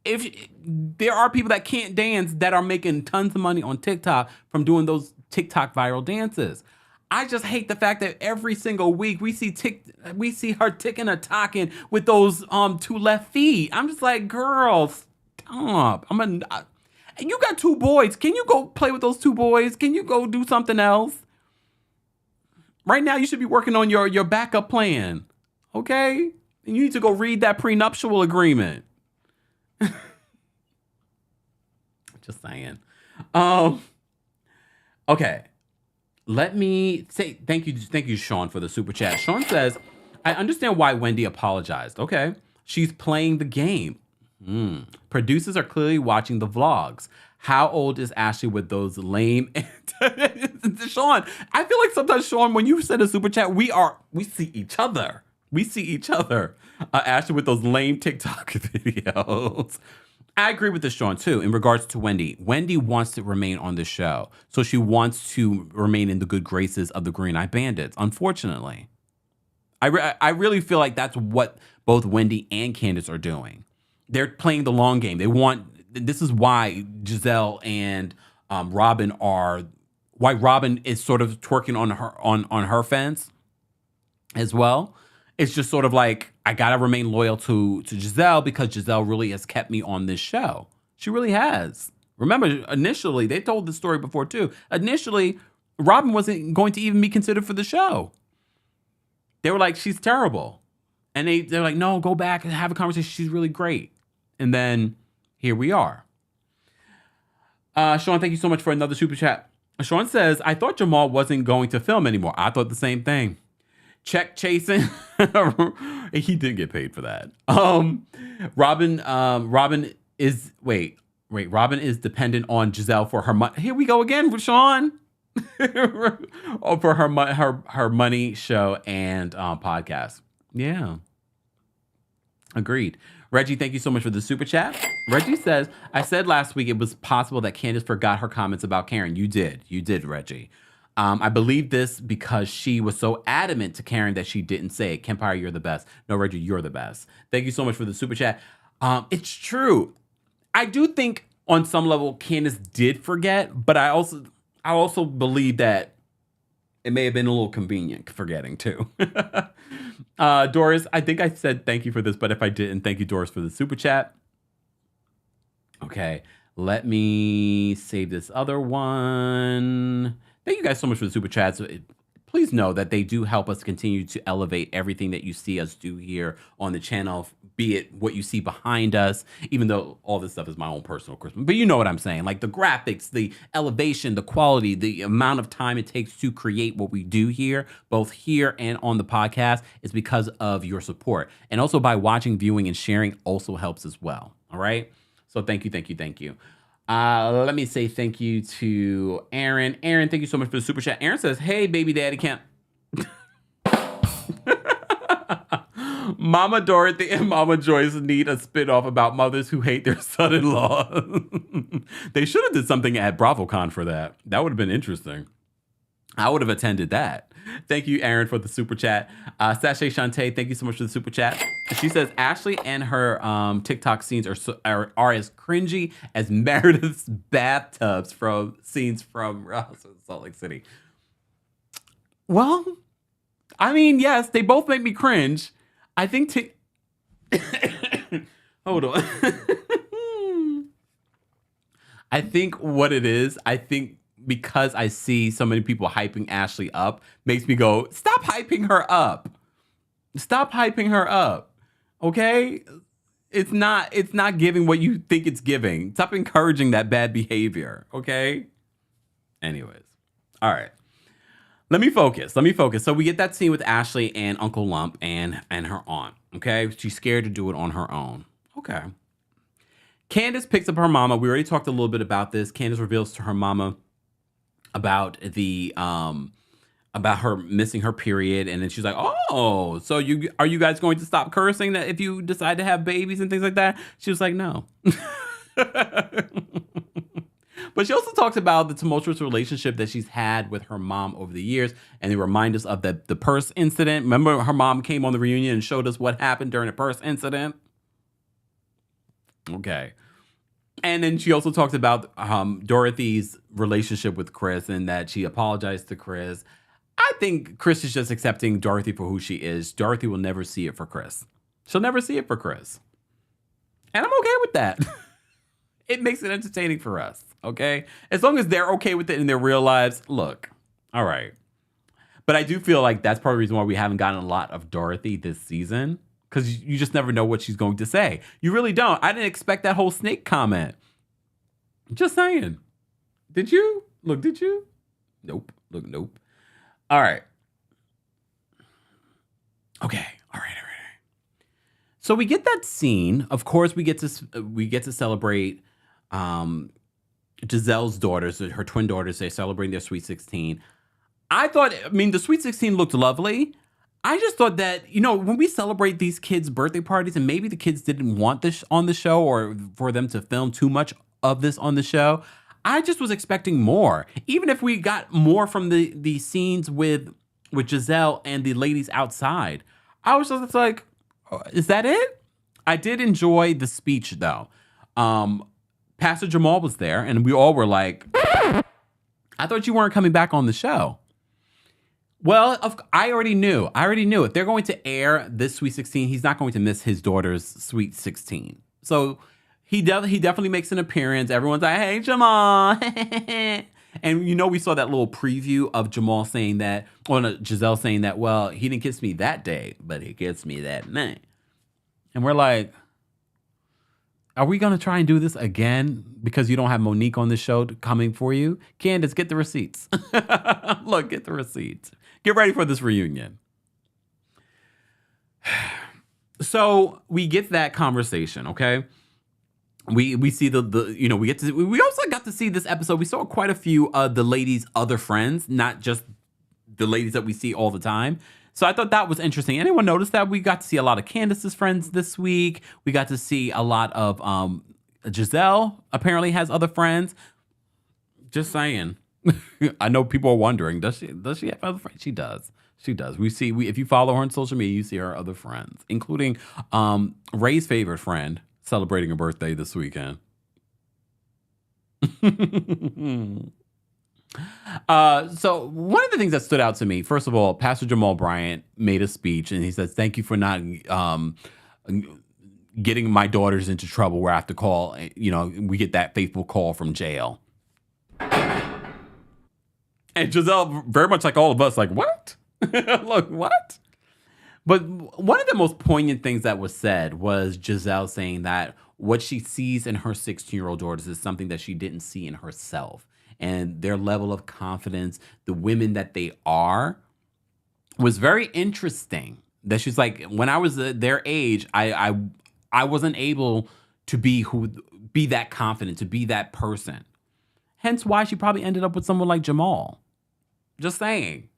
If there are people that can't dance that are making tons of money on TikTok from doing those TikTok viral dances. I just hate the fact that every single week we see her ticking and talking with those two left feet. I'm just like, girl, stop. You got two boys. Can you go play with those two boys? Can you go do something else? Right now, you should be working on your backup plan. Okay? And you need to go read that prenuptial agreement. Just saying. Okay. Let me say thank you, Sean, for the super chat. Sean says, I understand why Wendy apologized. Okay. She's playing the game. Producers are clearly watching the vlogs. How old is Ashley with those lame? Sean, I feel like sometimes, Sean, when you send a super chat, we see each other. Ashley with those lame TikTok videos. I agree with this, Sean, too, in regards to Wendy. Wendy wants to remain on the show. So she wants to remain in the good graces of the Green Eye Bandits, unfortunately. I really feel like that's what both Wendy and Candace are doing. They're playing the long game. This is why Gizelle and Robyn why Robyn is sort of twerking on her fence as well. It's just sort of like, I got to remain loyal to Gizelle because Gizelle really has kept me on this show. She really has. Remember, initially, they told this story before too. Initially, Robyn wasn't going to even be considered for the show. They were like, she's terrible. And they're like, no, go back and have a conversation. She's really great. And then here we are. Sean, thank you so much for another super chat. Sean says, I thought Jamal wasn't going to film anymore. I thought the same thing. Check chasing. He didn't get paid for that. Robyn is dependent on Gizelle for her money. Here we go again with Sean. For her money show and podcast. Yeah. Agreed. Reggie, thank you so much for the super chat. Reggie says, I said last week it was possible that Candace forgot her comments about Karen. You did, Reggie. I believe this because she was so adamant to Karen that she didn't say it. Kempire, you're the best. No, Reggie, you're the best. Thank you so much for the super chat. It's true. I do think on some level Candace did forget, but I also believe that it may have been a little convenient forgetting too. Doris, I think I said thank you for this, but if I didn't, thank you, Doris, for the super chat. Okay, let me save this other one. Thank you guys so much for the super chats. Please know that they do help us continue to elevate everything that you see us do here on the channel, be it what you see behind us, even though all this stuff is my own personal Christmas. But you know what I'm saying, like the graphics, the elevation, the quality, the amount of time it takes to create what we do here, both here and on the podcast, is because of your support. And also by watching, viewing, and sharing also helps as well. All right? So thank you. Let me say thank you to Aaron. Aaron, thank you so much for the super chat. Aaron says, hey, baby daddy Kemp. Mama Dorothy and Mama Joyce need a spinoff about mothers who hate their son-in-law. They should have did something at BravoCon for that. That would have been interesting. I would have attended that. Thank you, Aaron, for the super chat. Sashay Shantae, thank you so much for the super chat. She says Ashley and her TikTok scenes are as cringy as Meredith's bathtubs from scenes from Real Housewives of Salt Lake City. Well, I mean, yes, they both make me cringe. I think hold on. I think what it is, because I see so many people hyping Ashley up makes me go, stop hyping her up. Stop hyping her up. Okay? It's not giving what you think it's giving. Stop encouraging that bad behavior. Okay? Anyways. All right. Let me focus. So we get that scene with Ashley and Uncle Lump and her aunt. Okay? She's scared to do it on her own. Okay. Candace picks up her mama. We already talked a little bit about this. Candace reveals to her mama about her missing her period, and then she's like, "Oh, so are you guys going to stop cursing that if you decide to have babies and things like that?" She was like, "No." But she also talks about the tumultuous relationship that she's had with her mom over the years, and they remind us of the purse incident. Remember, her mom came on the reunion and showed us what happened during the purse incident. Okay. And then she also talks about Dorothy's relationship with Chris and that she apologized to Chris. I think Chris is just accepting Dorothy for who she is. Dorothy will never see it for Chris. She'll never see it for Chris. And I'm okay with that. It makes it entertaining for us, okay? As long as they're okay with it in their real lives, look, all right. But I do feel like that's part of the reason why we haven't gotten a lot of Dorothy this season. Because you just never know what she's going to say. You really don't. I didn't expect that whole snake comment. Just saying. Did you? Look, did you? Nope. Look, nope. All right. Okay. All right. So we get that scene. Of course, we get to celebrate Gizelle's daughters, her twin daughters. They're celebrating their Sweet 16. The Sweet 16 looked lovely. I just thought that, when we celebrate these kids' birthday parties, and maybe the kids didn't want this on the show or for them to film too much of this on the show, I just was expecting more. Even if we got more from the scenes with Gizelle and the ladies outside, I was just like, is that it? I did enjoy the speech, though. Pastor Jamal was there, and we all were like, I thought you weren't coming back on the show. Well, I already knew. If they're going to air this Sweet 16, he's not going to miss his daughter's Sweet 16. So he definitely makes an appearance. Everyone's like, "Hey, Jamal." And we saw that little preview of Jamal saying that, or Gizelle saying that, well, he didn't kiss me that day, but he kissed me that night. And we're like, are we going to try and do this again because you don't have Monique on the show coming for you? Candace, get the receipts. Look, get the receipts. Get ready for this reunion. So we get that conversation, okay? We see we also got to see this episode. We saw quite a few of the ladies' other friends, not just the ladies that we see all the time. So I thought that was interesting. Anyone notice that? We got to see a lot of Candace's friends this week. We got to see a lot of Gizelle apparently has other friends. Just saying. I know people are wondering, does she have other friends? She does. If you follow her on social media, you see her other friends, including Ray's favorite friend celebrating her birthday this weekend. So one of the things that stood out to me, first of all, Pastor Jamal Bryant made a speech and he says, "Thank you for not getting my daughters into trouble where I have to call, we get that fateful call from jail." And Gizelle, very much like all of us, like, what? Look, what? But one of the most poignant things that was said was Gizelle saying that what she sees in her 16-year-old daughters is something that she didn't see in herself. And their level of confidence, the women that they are, was very interesting. That she's like, when I was their age, I wasn't able to be that confident, to be that person. Hence why she probably ended up with someone like Jamal. Just saying.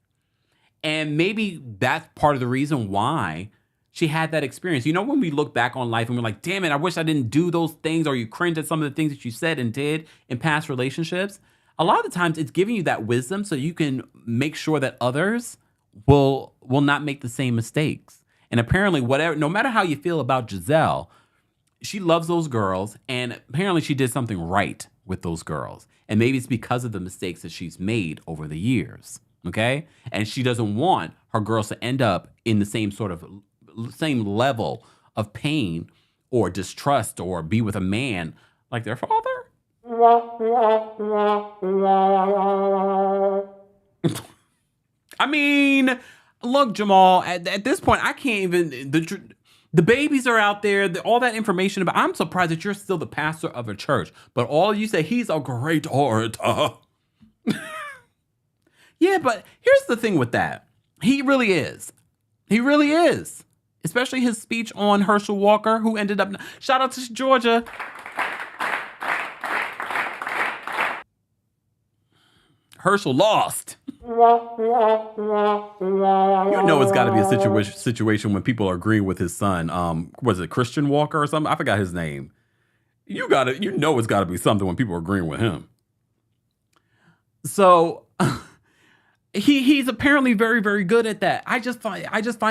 And maybe that's part of the reason why she had that experience. When we look back on life and we're like, damn it, I wish I didn't do those things, or you cringe at some of the things that you said and did in past relationships. A lot of the times it's giving you that wisdom so you can make sure that others will not make the same mistakes. And apparently, no matter how you feel about Gizelle, she loves those girls, and apparently she did something right with those girls. And maybe it's because of the mistakes that she's made over the years. Okay? And she doesn't want her girls to end up in the same level of pain or distrust or be with a man like their father. I mean, look, Jamal, at this point, I can't even, the babies are out there, all that information about, I'm surprised that you're still the pastor of a church, but all you say, he's a great orator. Yeah, but here's the thing with that. He really is. He really is. Especially his speech on Herschel Walker, who ended up, shout out to Georgia. Herschel lost. You know it's got to be a situation when people are agreeing with his son. Was it Christian Walker or something? I forgot his name. You know it's got to be something when people are agreeing with him. So he's apparently very, very good at that. I just find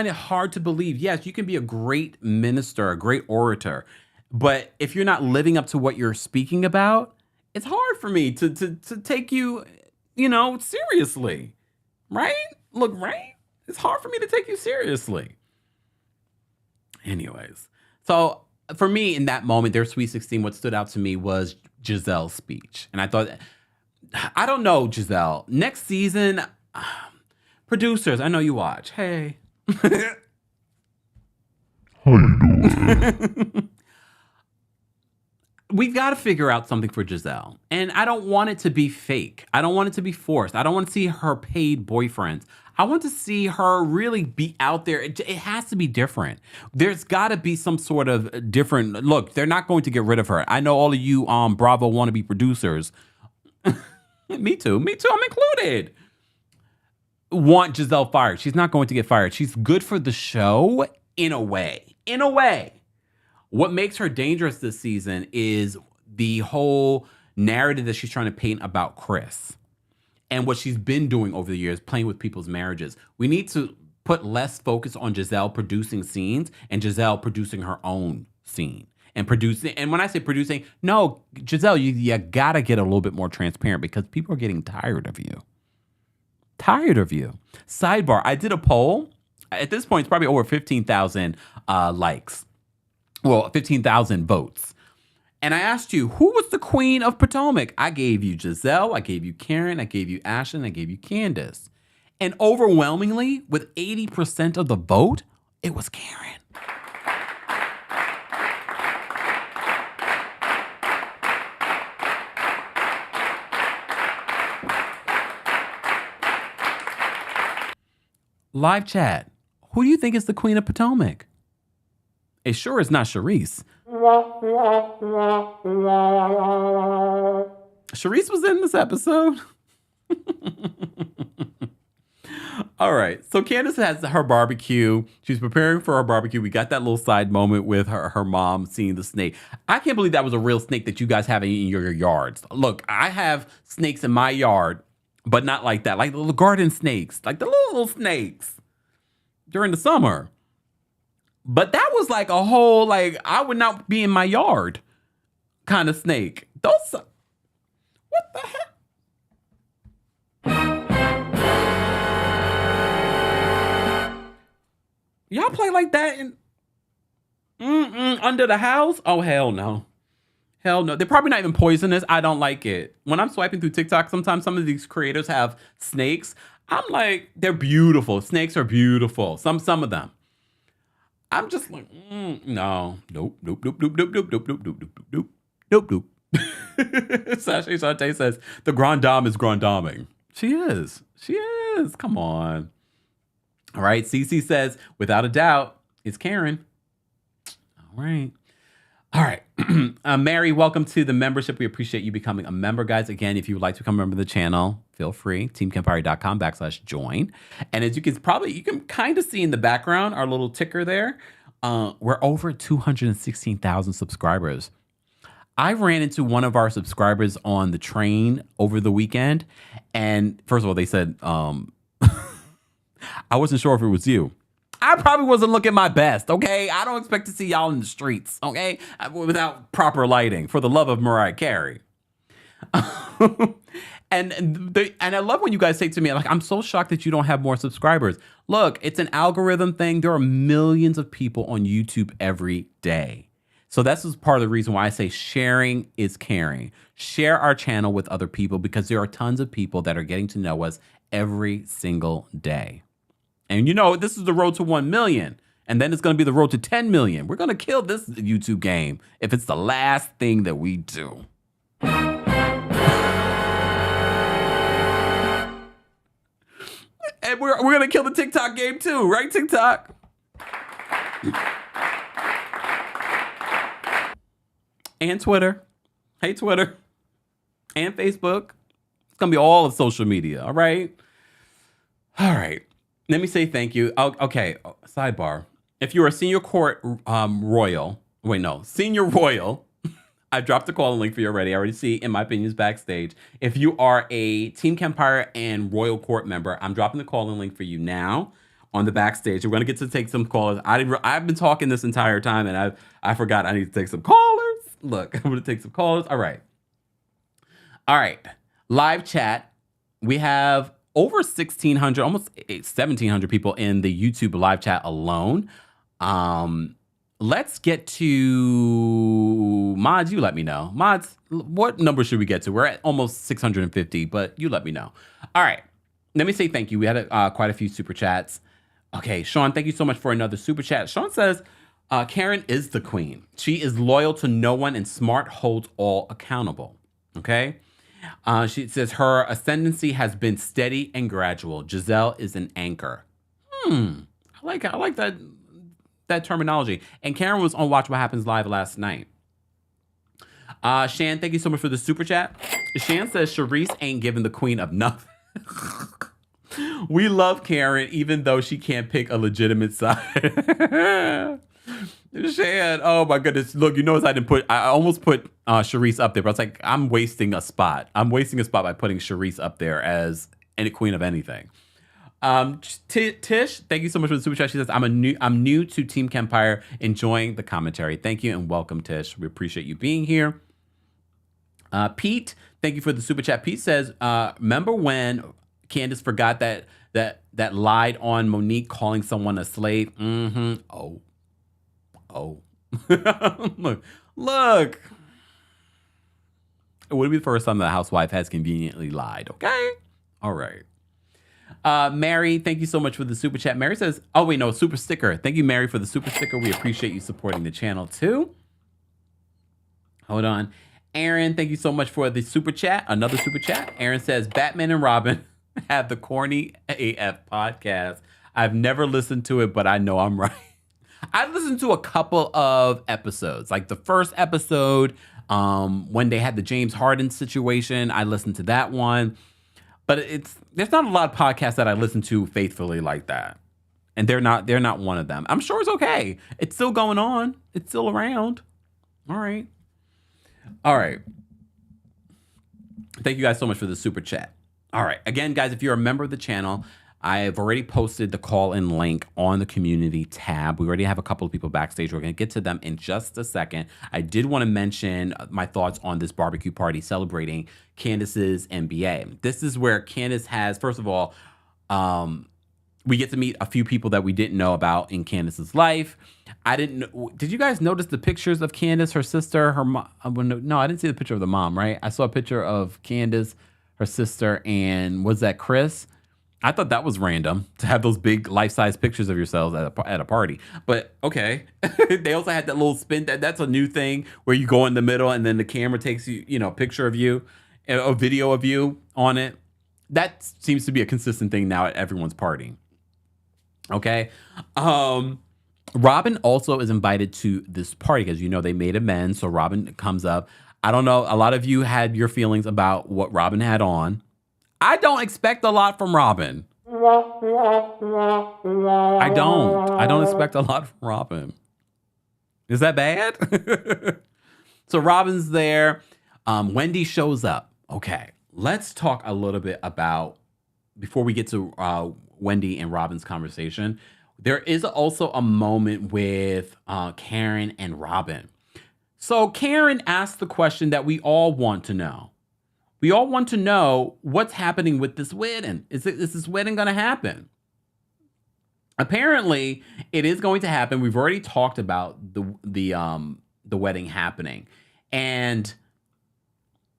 it hard to believe. Yes, you can be a great minister, a great orator, but if you're not living up to what you're speaking about, it's hard for me to take you, seriously. Right? Look, right? It's hard for me to take you seriously. Anyways, so for me in that moment, their Sweet 16, what stood out to me was Gizelle's speech. And I thought, I don't know, Gizelle. Next season, producers, I know you watch. Hey. How you doing? We've got to figure out something for Gizelle. And I don't want it to be fake. I don't want it to be forced. I don't want to see her paid boyfriends. I want to see her really be out there. It has to be different. There's got to be some sort of different look. They're not going to get rid of her. I know all of you Bravo wannabe producers. Me too. I'm included. Want Gizelle fired. She's not going to get fired. She's good for the show in a way. In a way. What makes her dangerous this season is the whole narrative that she's trying to paint about Chris and what she's been doing over the years, playing with people's marriages. We need to put less focus on Gizelle producing scenes and Gizelle producing her own scene and producing. And when I say producing, no, Gizelle, you gotta get a little bit more transparent because people are getting tired of you. Tired of you. Sidebar, I did a poll. At this point, it's probably over 15,000 likes. Well, 15,000 votes. And I asked you, who was the queen of Potomac? I gave you Gizelle, I gave you Karen, I gave you Ashlyn, I gave you Candace. And overwhelmingly, with 80% of the vote, it was Karen. Live chat. Who do you think is the queen of Potomac? It sure is not Charisse. Charisse was in this episode. All right. So Candace has her barbecue. She's preparing for her barbecue. We got that little side moment with her mom seeing the snake. I can't believe that was a real snake that you guys have in your yards. Look, I have snakes in my yard, but not like that. Like the little garden snakes, like the little snakes during the summer. But that was like a whole, like, I would not be in my yard kind of snake. Those, what the heck? Y'all play like that under the house? Oh, hell no. Hell no. They're probably not even poisonous. I don't like it. When I'm swiping through TikTok, sometimes some of these creators have snakes. I'm like, they're beautiful. Snakes are beautiful. Some of them. I'm just like, no, nope. Sashay Shantae says, the Grand Dame is Grand Daming. She is. Come on. All right. Cece says, without a doubt, it's Karen. All right. Mary, welcome to the membership. We appreciate you becoming a member, guys. Again, if you would like to become a member of the channel, feel free. TeamKempire.com/join. And as you can kind of see in the background, our little ticker there, we're over 216,000 subscribers. I ran into one of our subscribers on the train over the weekend. And first of all, they said, I wasn't sure if it was you. I probably wasn't looking my best, okay? I don't expect to see y'all in the streets, okay? Without proper lighting, for the love of Mariah Carey. And I love when you guys say to me, like, I'm so shocked that you don't have more subscribers. Look, it's an algorithm thing. There are millions of people on YouTube every day. So this is part of the reason why I say sharing is caring. Share our channel with other people because there are tons of people that are getting to know us every single day. And this is the road to 1 million. And then it's going to be the road to 10 million. We're going to kill this YouTube game if it's the last thing that we do. And we're going to kill the TikTok game too, right, TikTok? And Twitter. Hey, Twitter. And Facebook. It's going to be all of social media, all right? All right. Let me say thank you. Okay, sidebar. If you're a senior royal, I dropped the call link for you already. I already see in my opinions backstage. If you are a Team Kempire and Royal Court member, I'm dropping the call link for you now on the backstage. We're going to get to take some callers. I've been talking this entire time and I forgot I need to take some callers. Look, I'm going to take some callers. All right. Live chat. We have over 1,600, almost 1,700 people in the YouTube live chat alone. Let's get to mods. You let me know. Mods, what number should we get to? We're at almost 650, but you let me know. All right. Let me say thank you. We had quite a few super chats. Okay, Sean, thank you so much for another super chat. Sean says, Karen is the queen. She is loyal to no one and smart, holds all accountable. Okay. She says her ascendancy has been steady and gradual. Gizelle is an anchor. I like that terminology. And Karen was on Watch What Happens Live last night. Shan, thank you so much for the super chat. Shan says Charisse ain't giving the queen of nothing. We love Karen, even though she can't pick a legitimate side. Shan, oh my goodness. Look, I almost put Charisse up there, but I was like, I'm wasting a spot. I'm wasting a spot by putting Charisse up there as any queen of anything. Tish, thank you so much for the super chat. She says, I'm new to Team Kempire, enjoying the commentary. Thank you and welcome, Tish. We appreciate you being here. Pete, thank you for the super chat. Pete says, remember when Candace forgot that lied on Monique calling someone a slave? Mm-hmm. Oh. Look. It would be the first time that a housewife has conveniently lied, okay? All right. Mary, thank you so much for the super chat. Mary says, super sticker. Thank you, Mary, for the super sticker. We appreciate you supporting the channel too. Hold on. Aaron, thank you so much for the super chat. Another super chat. Aaron says, Batman and Robyn have the corny AF podcast. I've never listened to it, but I know I'm right. I listened to a couple of episodes, like the first episode when they had the James Harden situation. I listened to that one. But there's not a lot of podcasts that I listen to faithfully like that. And they're not one of them. I'm sure it's okay. It's still going on. It's still around. All right. Thank you guys so much for the super chat. All right. Again, guys, if you're a member of the channel, I've already posted the call-in link on the community tab. We already have a couple of people backstage. We're going to get to them in just a second. I did want to mention my thoughts on this barbecue party celebrating Candace's MBA. This is where Candace has, first of all, we get to meet a few people that we didn't know about in Candace's life. Did you guys notice the pictures of Candace, her sister, her mom? No, I didn't see the picture of the mom, right? I saw a picture of Candace, her sister, and was that Chris? I thought that was random to have those big life-size pictures of yourselves at a party. But okay. They also had that little spin. That's a new thing where you go in the middle and then the camera takes you, a picture of you, a video of you on it. That seems to be a consistent thing now at everyone's party. Okay. Robyn also is invited to this party because, they made amends. So Robyn comes up. I don't know. A lot of you had your feelings about what Robyn had on. I don't expect a lot from Robyn. I don't expect a lot from Robyn. Is that bad? So Robyn's there. Wendy shows up. Okay. Let's talk a little bit about, before we get to Wendy and Robyn's conversation, there is also a moment with Karen and Robyn. So Karen asked the question that we all want to know. We all want to know what's happening with this wedding. Is this wedding going to happen? Apparently, it is going to happen. We've already talked about the the wedding happening. And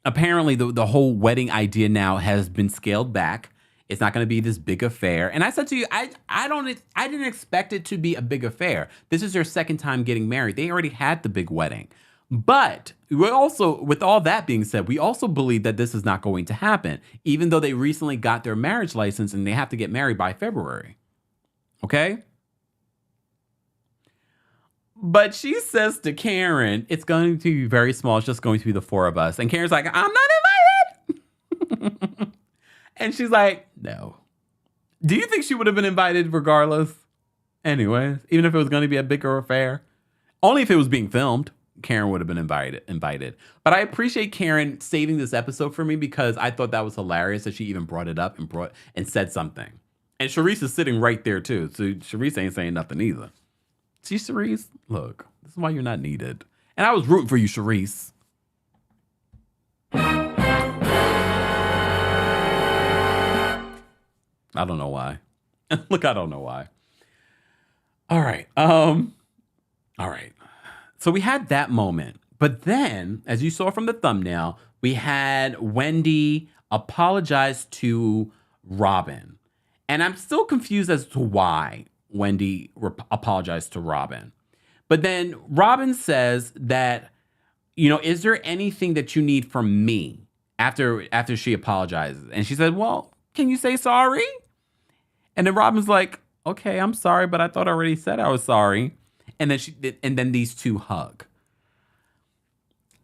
apparently the whole wedding idea now has been scaled back. It's not going to be this big affair. And I said to you, I didn't expect it to be a big affair. This is their second time getting married. They already had the big wedding. But we also, with all that being said, we also believe that this is not going to happen, even though they recently got their marriage license and they have to get married by February. Okay? But she says to Karen, it's going to be very small. It's just going to be the four of us. And Karen's like, I'm not invited. And she's like, no. Do you think she would have been invited regardless? Anyways, even if it was going to be a bigger affair? Only if it was being filmed, Karen would have been invited. But I appreciate Karen saving this episode for me because I thought that was hilarious that she even brought it up and said something. And Charisse is sitting right there too. So Charisse ain't saying nothing either. See, Charisse, look, this is why you're not needed. And I was rooting for you, Charisse. I don't know why. Look, I don't know why. All right. All right. So we had that moment. But then, as you saw from the thumbnail, we had Wendy apologize to Robyn. And I'm still confused as to why Wendy apologized to Robyn. But then Robyn says that, is there anything that you need from me after she apologizes? And she said, well, can you say sorry? And then Robyn's like, okay, I'm sorry, but I thought I already said I was sorry. And then these two hug.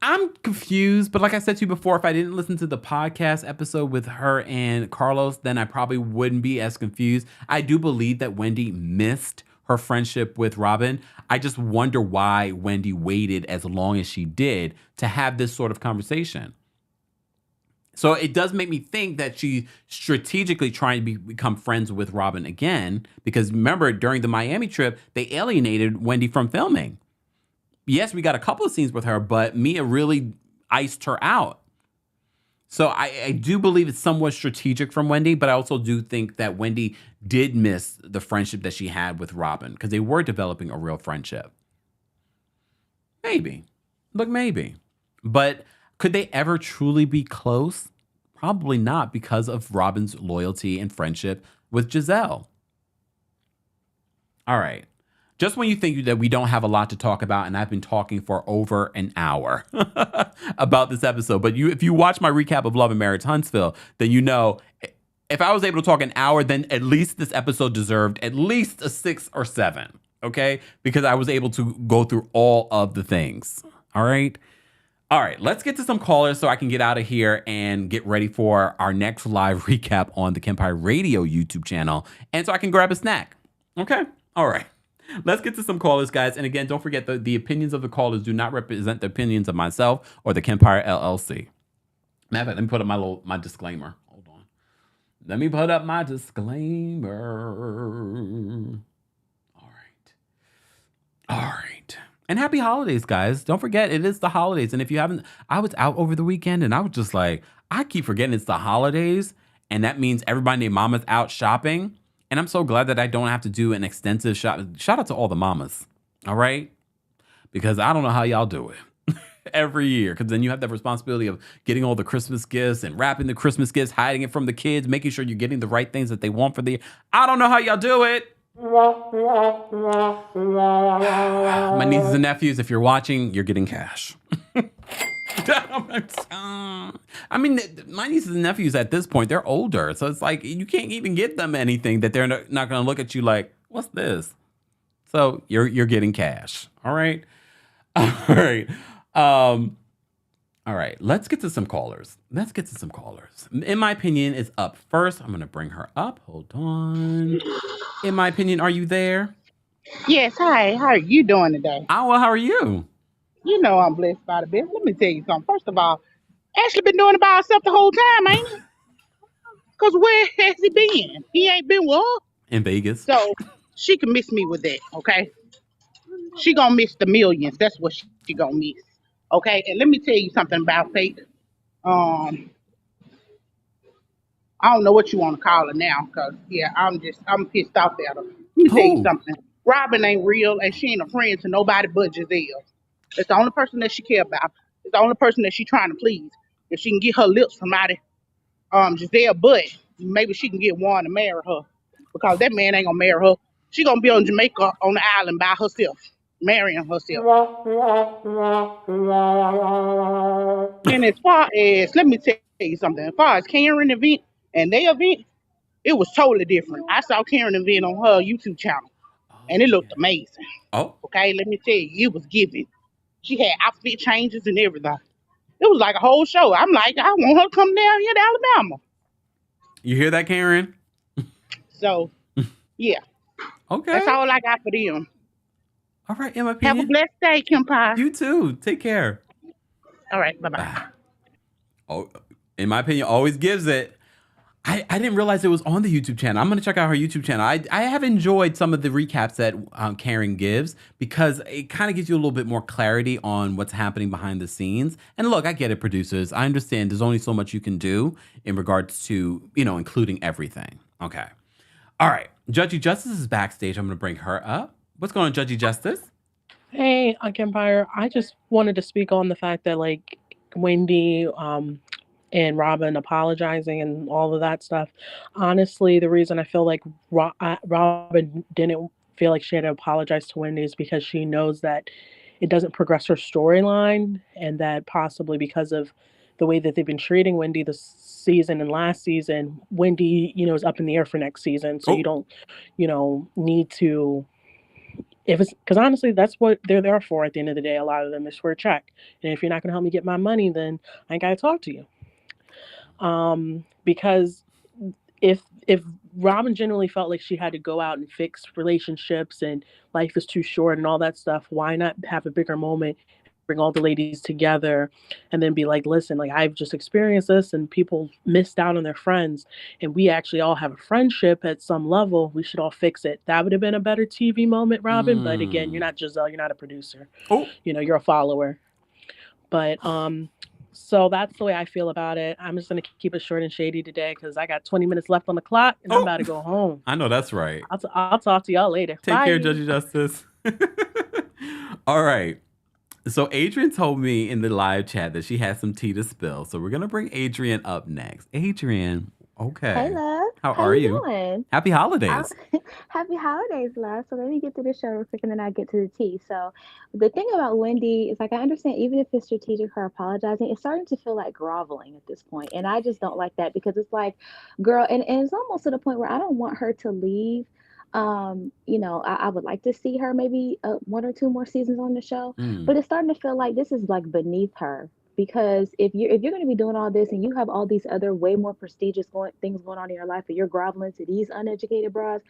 I'm confused, but like I said to you before, if I didn't listen to the podcast episode with her and Carlos, then I probably wouldn't be as confused. I do believe that Wendy missed her friendship with Robyn. I just wonder why Wendy waited as long as she did to have this sort of conversation. So it does make me think that she's strategically trying to become friends with Robyn again, because remember, during the Miami trip, they alienated Wendy from filming. Yes, we got a couple of scenes with her, but Mia really iced her out. So I do believe it's somewhat strategic from Wendy, but I also do think that Wendy did miss the friendship that she had with Robyn because they were developing a real friendship. Maybe. Look, maybe. But could they ever truly be close? Probably not because of Robyn's loyalty and friendship with Gizelle. All right. Just when you think that we don't have a lot to talk about, and I've been talking for over an hour about this episode, but if you watch my recap of Love and Marriage Huntsville, then you know if I was able to talk an hour, then at least this episode deserved at least a 6 or 7, okay? Because I was able to go through all of the things, all right? All right, let's get to some callers so I can get out of here and get ready for our next live recap on the Kempire Radio YouTube channel, and so I can grab a snack, okay? All right. Let's get to some callers, guys. And again, don't forget the opinions of the callers do not represent the opinions of myself or the Kempire LLC. Matter of fact, let me put up my disclaimer. Hold on. Let me put up my disclaimer. All right. All right. And happy holidays, guys. Don't forget, it is the holidays. And if you haven't, I was out over the weekend and I was just like, I keep forgetting it's the holidays. And that means everybody named Mama's out shopping. And I'm so glad that I don't have to do an extensive shout out to all the mamas. All right. Because I don't know how y'all do it every year. Because then you have that responsibility of getting all the Christmas gifts and wrapping the Christmas gifts, hiding it from the kids, making sure you're getting the right things that they want for the year. I don't know how y'all do it. My nieces and nephews, if you're watching, you're getting cash. I mean, my nieces and nephews at this point, they're older. So it's like you can't even get them anything that they're not going to look at you like, what's this? So you're getting cash. All right. All right. All right. Let's get to some callers. In my opinion, is up first. I'm going to bring her up. Hold on. In my opinion, are you there? Yes, hi. How are you doing today? Well, how are you? You know I'm blessed by the best. Let me tell you something. First of all, Ashley been doing it by herself the whole time, ain't he? Because where has he been? He ain't been with her. In Vegas. So she can miss me with that, okay? She gonna miss the millions. That's what she gonna miss, okay? And let me tell you something about Faith. I don't know what you want to call her now, because, yeah, I'm pissed off at her. Let me tell you something. Robyn ain't real, and she ain't a friend to nobody but Gizelle. It's the only person that she care about. It's the only person that she trying to please. If she can get her lips from out of Giselle butt, maybe she can get Juan to marry her. Because that man ain't gonna marry her. She gonna be on Jamaica on the island by herself, marrying herself. And as far as let me tell you something, as far as Karen event and their event, it was totally different. I saw Karen event on her YouTube channel, and it Oh looked yeah. amazing. Oh, Okay, let me tell you, it was giving. She had outfit changes and everything. It was like a whole show. I'm like, I want her to come down here to Alabama. you hear that, Karen? So yeah, that's Okay. all I got for them. All right, in my Have a opinion. blessed day, Kempire. You too. Take care. All right, bye bye. Bye. Oh, in my opinion, always gives it. I didn't realize it was on the YouTube channel. I'm going to check out her YouTube channel. I have enjoyed some of the recaps that Karen gives because it kind of gives you a little bit more clarity on what's happening behind the scenes. And look, I get it, producers. I understand there's only so much you can do in regards to, including everything. Okay. All right. Judgy Justice is backstage. I'm going to bring her up. What's going on, Judgy Justice? Hey, Kempire. I just wanted to speak on the fact that like Wendy and Robin apologizing and all of that stuff. Honestly, the reason I feel like Robin didn't feel like she had to apologize to Wendy is because she knows that it doesn't progress her storyline, and that possibly because of the way that they've been treating Wendy this season and last season, Wendy, is up in the air for next season. So you Oh, don't, need to, if it's because honestly that's what they're there for at the end of the day. A lot of them is for a check, and if you're not going to help me get my money, then I ain't got to talk to you. Because if Robin generally felt like she had to go out and fix relationships and life is too short and all that stuff, why not have a bigger moment, bring all the ladies together, and then be like, listen, like I've just experienced this and people missed out on their friends, and we actually all have a friendship at some level. We should all fix it. That would have been a better TV moment, Robin. But again, you're mm. not Gizelle, you're not a producer. Oh, You're a follower. But so that's the way I feel about it. I'm just gonna keep it short and shady today because I got 20 minutes left on the clock and I'm oh. about to go home. I know that's right. I'll talk to y'all later. Take care, Bye. Judgy Justice. All right. So Adrian told me in the live chat that she has some tea to spill. So we're gonna bring Adrian up next. Adrian, Hey, okay. love. How How are you you? doing? Happy I, holidays. happy holidays, love. So let me get to the show real quick, and then I get to the tea. So the thing about Wendy is, like, I understand even if it's strategic, her apologizing, it's starting to feel like groveling at this point, and I just don't like that because it's like, girl, and it's almost to the point where I don't want her to leave. I would like to see her maybe one or two more seasons on the show, Mm. but it's starting to feel like this is like beneath her. Because if you're going to be doing all this and you have all these other way more prestigious things going on in your life, and you're groveling to these uneducated bras,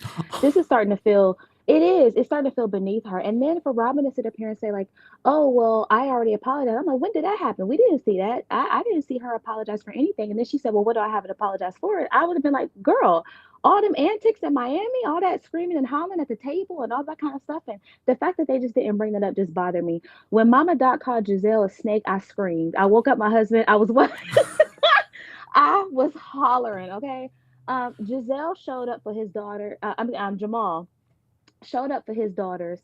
this is starting to feel, it's starting to feel beneath her. And then for Robin to sit up here and say like, oh well, I already apologized. I'm like, when did that happen? We didn't see that. I didn't see her apologize for anything. And then she said, well, what do I have to apologize for? I would have been like, girl, all them antics in Miami, all that screaming and hollering at the table and all that kind of stuff, and the fact that they just didn't bring that up just bothered me. When Mama Dot called Gizelle a snake, I screamed. I woke up my husband. I was what? I was hollering. Okay. Giselle showed up for his daughter. Jamal showed up for his daughters.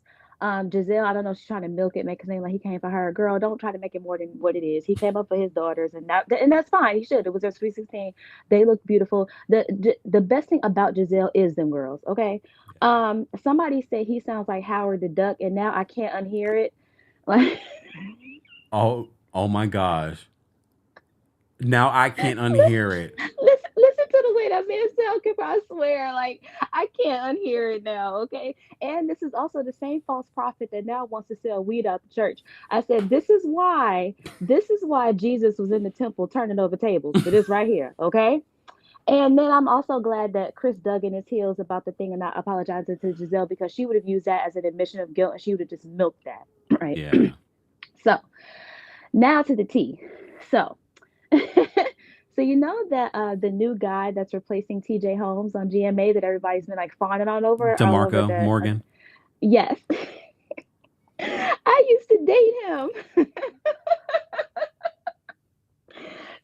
Giselle, I don't know, she's trying to milk it, make it seem like he came for her. Girl, don't try to make it more than what it is. He came up for his daughters, and that's fine. He should. It was their sweet 16. They look beautiful. The best thing about Giselle is them girls. Okay. Somebody said he sounds like Howard the Duck, and now I can't unhear it. Like, Oh my gosh. Now I can't unhear it. listen to the way that man sound, Kipper. I swear, like I can't unhear it now. Okay, and this is also the same false prophet that now wants to sell weed out the church. I said this is why Jesus was in the temple turning over tables for this right here. Okay. And then I'm also glad that Chris dug in his heels about the thing and not apologizing to Giselle, because she would have used that as an admission of guilt and she would have just milked that. Right. Yeah. So now to the tea. So so you know that the new guy that's replacing TJ Holmes on GMA that everybody's been like fawning on over all over DeMarco the Morgan. yes. I used to date him.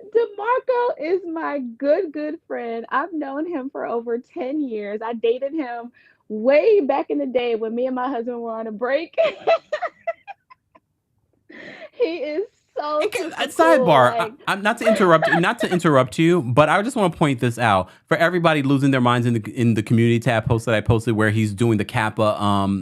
DeMarco is my good friend. I've known him for over 10 years. I dated him way back in the day when me and my husband were on a break. He is so super cool. Sidebar, Like, I'm not to interrupt you, but I just want to point this out for everybody losing their minds in the community tab post that I posted where he's doing the Kappa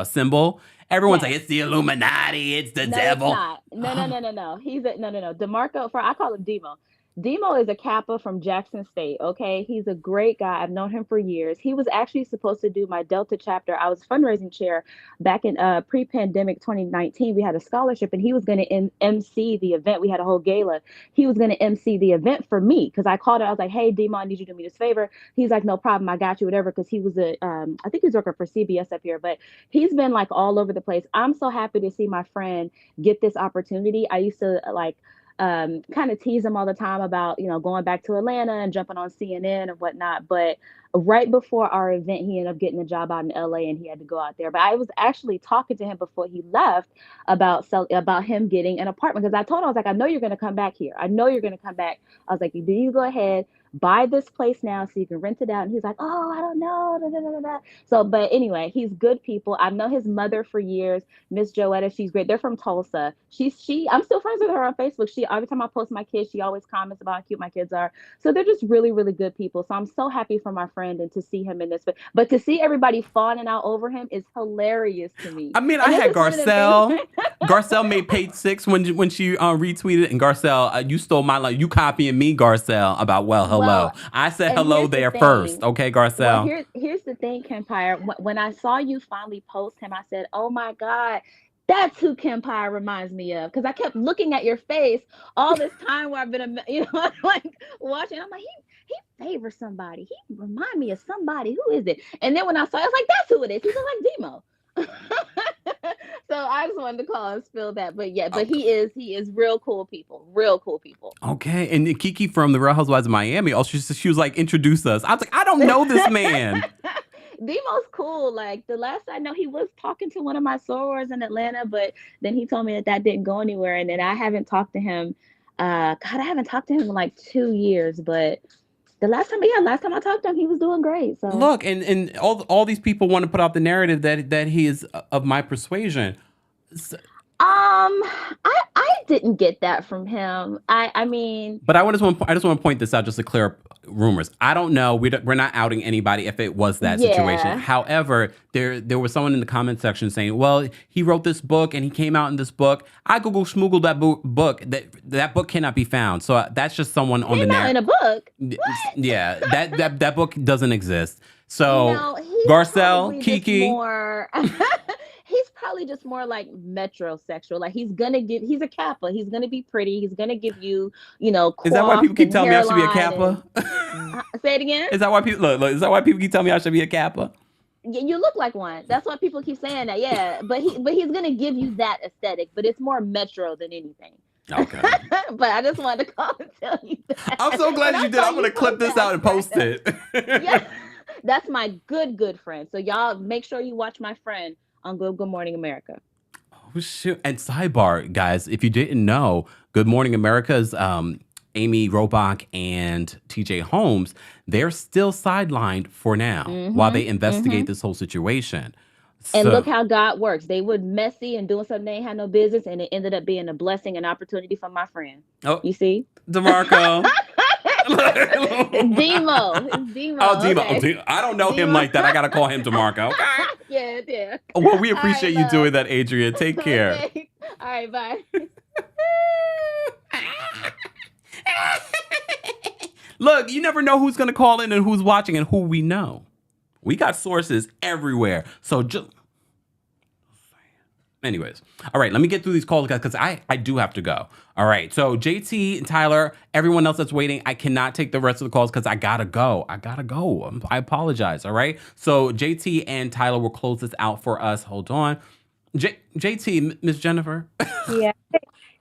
symbol. Everyone's yes. like, it's the Illuminati, it's the No, devil. it's not. No. He's a no. DeMarco, I call him Demo. Demo is a Kappa from Jackson State. Okay, he's a great guy. I've known him for years. He was actually supposed to do my Delta chapter. I was fundraising chair back in pre-pandemic 2019. We had a scholarship, and he was going to MC the event. We had a whole gala. He was going to MC the event for me because I called him. I was like, "Hey, Demo, I need you to do me this favor." He's like, "No problem, I got you, whatever." Because he was I think he's working for CBS up here, but he's been like all over the place. I'm so happy to see my friend get this opportunity. I used to like kind of tease him all the time about, going back to Atlanta and jumping on CNN and whatnot. But right before our event, he ended up getting a job out in LA and he had to go out there. But I was actually talking to him before he left about him getting an apartment because I told him, I was like, I know you're going to come back here. I know you're going to come back. I was like, do you go ahead, buy this place now so you can rent it out? And he's like, oh, I don't know. Da, da, da, da. So, but anyway, he's good people. I've known his mother for years, Miss Joetta. She's great. They're from Tulsa. I'm still friends with her on Facebook. Every time I post my kids, she always comments about how cute my kids are. So they're just really, really good people. So I'm so happy for my friend and to see him in this. But to see everybody fawning out over him is hilarious to me. I mean, I had Garcelle. Garcelle made page 6 when she retweeted, and Garcelle, you stole my line. You copying me, Garcelle, about hello. Well, I said hello there first. Okay, Garcelle. Well, here's the thing, Kempire. When I saw you finally post him, I said, oh my God, that's who Kempire reminds me of. Because I kept looking at your face all this time where I've been, like watching. I'm like, he favors somebody. He remind me of somebody. Who is it? And then when I saw it, I was like, that's who it is. He's like Demo. So I just wanted to call and spill that. But yeah, but he is real cool people. Real cool people. Okay. And Kiki from the Real Housewives of Miami, also she was like, introduce us. I was like, I don't know this man. Demo's cool. Like the last I know, he was talking to one of my sorors in Atlanta, but then he told me that didn't go anywhere. And then I haven't talked to him. I haven't talked to him in like 2 years, but the last time I talked to him, he was doing great. So look, and all these people want to put out the narrative that he is of my persuasion. So, I didn't get that from him. I mean, but I just want to point this out just to clear up rumors. I don't know. We're not outing anybody if it was that situation. However, there was someone in the comment section saying, "Well, he wrote this book and he came out in this book." I Google schmoogled that book. That book cannot be found. So that's just someone on the narrative. In a book. What? Yeah, that book doesn't exist. So Garcelle, Kiki. He's probably just more like metrosexual. Like he's a Kappa. He's gonna be pretty. He's gonna give you, Is that why people keep telling me I should be a Kappa? Say it again. Is that why people look? Is that why people keep telling me I should be a Kappa? You look like one. That's why people keep saying that. Yeah, but he's gonna give you that aesthetic. But it's more metro than anything. Okay. But I just wanted to call and tell you that. I'm so glad you did. I'm gonna clip this out and post it. Yeah, that's my good friend. So y'all make sure you watch my friend on Good Morning America. Oh shoot! And sidebar, guys, if you didn't know, Good Morning America's Amy Robach and TJ Holmes, they're still sidelined for now while they investigate this whole situation. And look how God works. They were messy and doing something they ain't had no business, and it ended up being a blessing and opportunity for my friend. Oh, you see? DeMarco. Demo. Oh, Demo. Okay. I don't know him like that. I got to call him DeMarco. Okay? Yeah. Well, we appreciate you doing that, Adrian. Take care. Okay. All right, bye. Look, you never know who's going to call in and who's watching and who we know. We got sources everywhere. So just... Anyways. All right, let me get through these calls, guys, because I do have to go. All right, so JT and Tyler, everyone else that's waiting, I cannot take the rest of the calls because I got to go. I apologize, all right? So JT and Tyler will close this out for us. Hold on. JT, Miss Jennifer. Yeah.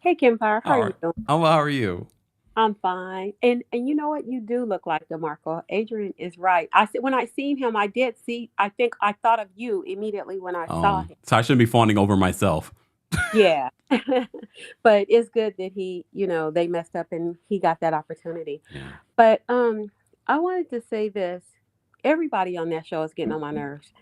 Hey, Kempire, how are you doing? Oh, how are you? I'm fine. And you know what? You do look like DeMarco. Adrian is right. I said when I seen him, I think I thought of you immediately when I saw him. So I shouldn't be fawning over myself. Yeah. But it's good that they messed up and he got that opportunity. Yeah. But I wanted to say this. Everybody on that show is getting on my nerves.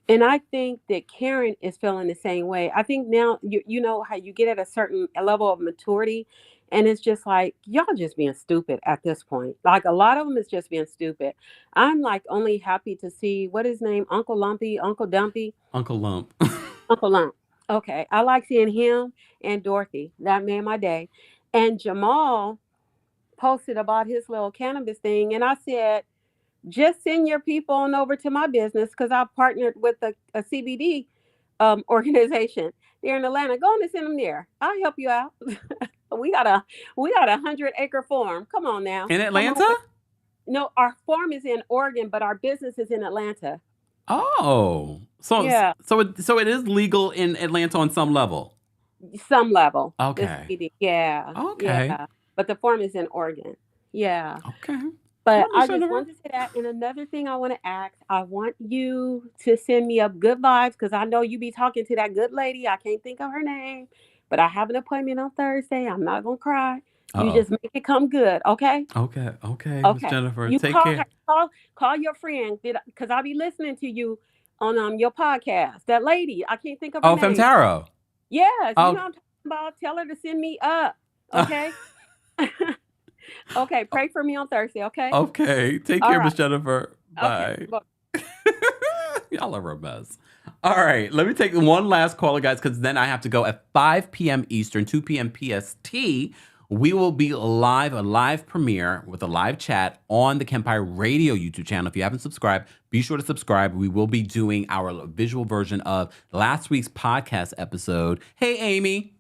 And I think that Karen is feeling the same way. I think now you know how you get at a certain level of maturity, and it's just like y'all just being stupid at this point. Like a lot of them is just being stupid. I'm like only happy to see what his name, Uncle Lumpy, Uncle Dumpy, Uncle Lump. Uncle Lump. Okay, I like seeing him and Dorothy. That made my day. And Jamal posted about his little cannabis thing, and I said, just send your people on over to my business because I've partnered with a CBD organization there in Atlanta. Go on and send them there. I'll help you out. we got a 100-acre farm. Come on now. In Come on. Atlanta? No, our farm is in Oregon, but our business is in Atlanta. Oh, Yeah, so it is legal in Atlanta on some level. some level. The Okay. CBD. Yeah, Okay. yeah. But the farm is in Oregon. Yeah. Okay. But Well, I Miss just Jennifer. wanted to say that. And another thing I want to ask, I want you to send me up good vibes because I know you be talking to that good lady. I can't think of her name, but I have an appointment on Thursday. I'm not gonna cry. You Uh-oh. just make it come good, okay? Okay. Okay, Miss Okay. Jennifer. You Take call her, care. call your friend, because I'll be listening to you on your podcast. That lady, I can't think of her Oh, name. Femtaro. Yes, you know Oh. what I'm talking about. Tell her to send me up, okay? Okay, pray for me on Thursday, okay? Okay. Take All care, Miss right. Jennifer. Okay. Bye. Bye. Y'all are a mess. All right. Let me take one last caller, guys, because then I have to go at 5 p.m. Eastern, 2 p.m. PST. We will be live, a live premiere with a live chat on the Kempire Radio YouTube channel. If you haven't subscribed, be sure to subscribe. We will be doing our visual version of last week's podcast episode. Hey, Amy.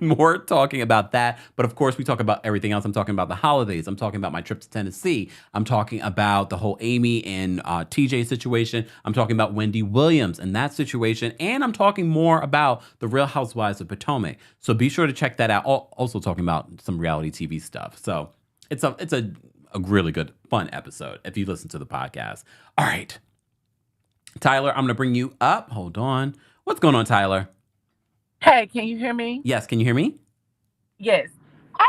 More talking about that. But of course, we talk about everything else. I'm talking about the holidays. I'm talking about my trip to Tennessee. I'm talking about the whole Amy and TJ situation. I'm talking about Wendy Williams and that situation. And I'm talking more about the Real Housewives of Potomac. So be sure to check that out. Also talking about some reality TV stuff. So it's a really good, fun episode if you listen to the podcast. All right. Tyler, I'm going to bring you up. Hold on. What's going on, Tyler? Hey, can you hear me? Yes. Can you hear me? Yes.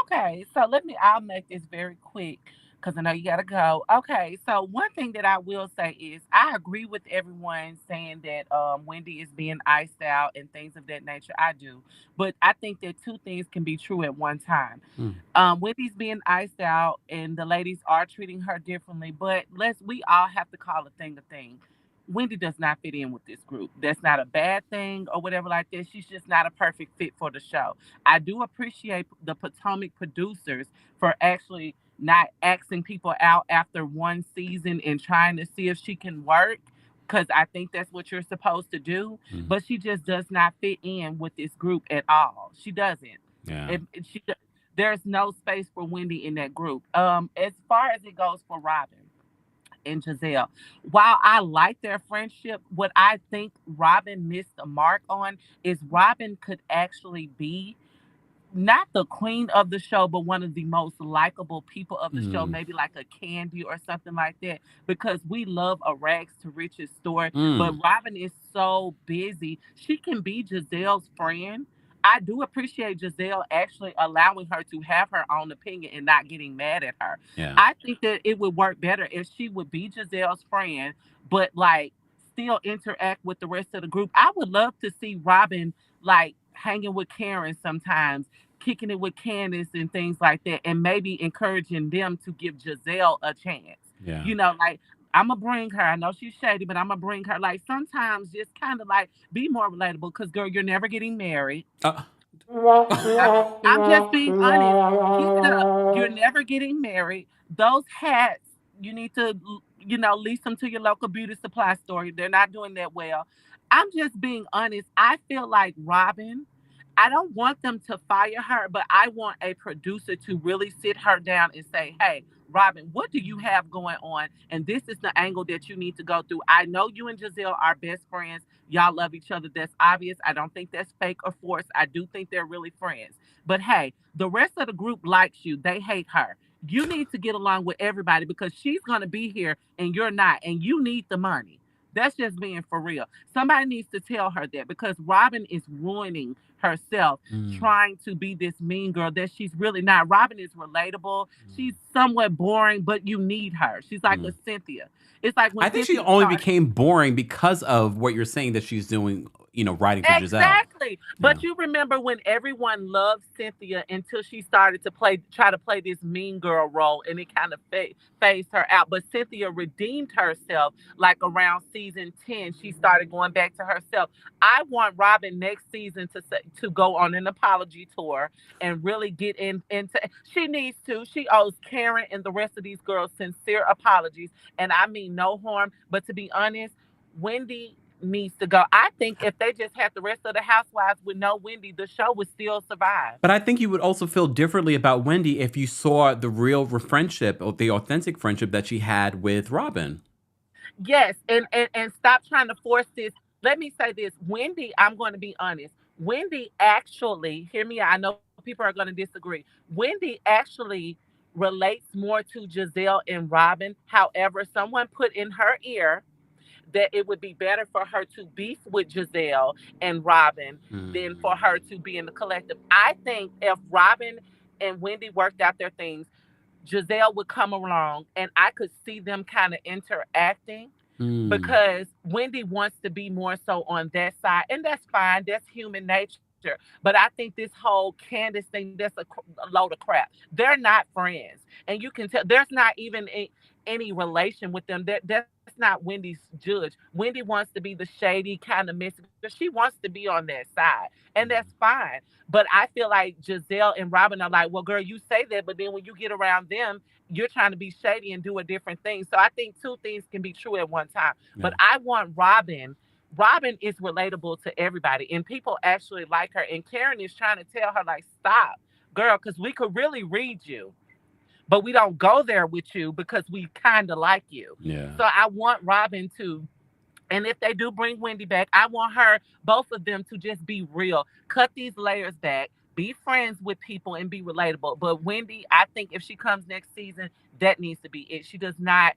Okay, so I'll make this very quick because I know you got to go. Okay, so one thing that I will say is I agree with everyone saying that Wendy is being iced out and things of that nature. I do. But I think that two things can be true at one time. Hmm. Wendy's being iced out and the ladies are treating her differently, but we all have to call a thing a thing. Wendy does not fit in with this group. That's not a bad thing or whatever like that. She's just not a perfect fit for the show. I do appreciate the Potomac producers for actually not axing people out after one season and trying to see if she can work because I think that's what you're supposed to do. Mhm. But she just does not fit in with this group at all. She doesn't. Yeah. There's no space for Wendy in that group. As far as it goes for Robyn and Gizelle. While I like their friendship, what I think Robyn missed the mark on is Robyn could actually be not the queen of the show, but one of the most likable people of the show, maybe like a Candy or something like that, because we love a rags to riches story. But Robyn is so busy. She can be Giselle's friend. I do appreciate Gizelle actually allowing her to have her own opinion and not getting mad at her. Yeah. I think that it would work better if she would be Giselle's friend, but like still interact with the rest of the group. I would love to see Robyn like hanging with Karen sometimes, kicking it with Candace and things like that, and maybe encouraging them to give Gizelle a chance. Yeah. You know, like I'm gonna bring her. I know she's shady, but I'm gonna bring her. Like sometimes, just kind of like be more relatable. Cause girl, you're never getting married. I'm just being honest. Keep it up. You're never getting married. Those hats, you need to, lease them to your local beauty supply store. They're not doing that well. I'm just being honest. I feel like Robyn, I don't want them to fire her, but I want a producer to really sit her down and say, hey, Robyn, what do you have going on? And this is the angle that you need to go through. I know you and Gizelle are best friends. Y'all love each other. That's obvious. I don't think that's fake or forced. I do think they're really friends. But hey, the rest of the group likes you. They hate her. You need to get along with everybody because she's going to be here and you're not. And you need the money. That's just being for real. Somebody needs to tell her that because Robyn is ruining herself trying to be this mean girl that she's really not. Robyn is relatable. She's somewhat boring, but you need her. She's like a Cynthia. It's like when I think she Cynthia only started. became boring because of what you're saying that she's doing, writing for Gizelle. Exactly. But Yeah. you remember when everyone loved Cynthia until she started to try to play this mean girl role, and it kind of phased her out. But Cynthia redeemed herself like around season 10. She started going back to herself. I want Robyn next season to go on an apology tour and really get into. She needs to. She owes Karen and the rest of these girls sincere apologies, and I mean no harm. But to be honest, Wendy needs to go. I think if they just had the rest of the housewives with no Wendy, the show would still survive. But I think you would also feel differently about Wendy if you saw the real friendship or the authentic friendship that she had with Robyn. Yes, and stop trying to force this. Let me say this. Wendy, I'm going to be honest. Wendy actually, hear me out. I know people are going to disagree. Wendy actually relates more to Gizelle and Robyn. However, someone put in her ear that it would be better for her to beef with Gizelle and Robyn than for her to be in the collective. I think if Robyn and Wendy worked out their things, Gizelle would come along and I could see them kind of interacting because Wendy wants to be more so on that side. And that's fine. That's human nature. But I think this whole Candace thing, that's a load of crap. They're not friends. And you can tell there's not even any relation with them. That's not Wendy's judge. Wendy wants to be the shady kind of messy. She wants to be on that side. And that's fine. But I feel like Gizelle and Robyn are like, well, girl, you say that, but then when you get around them, you're trying to be shady and do a different thing. So I think two things can be true at one time. Yeah. But I want Robyn. Robyn is relatable to everybody, and people actually like her. And Karen is trying to tell her, like, stop, girl, because we could really read you, but we don't go there with you because we kind of like you. Yeah. So I want Robyn to. And if they do bring Wendy back, I want both of them to just be real. Cut these layers back. Be friends with people and be relatable. But Wendy, I think if she comes next season, that needs to be it. She does not,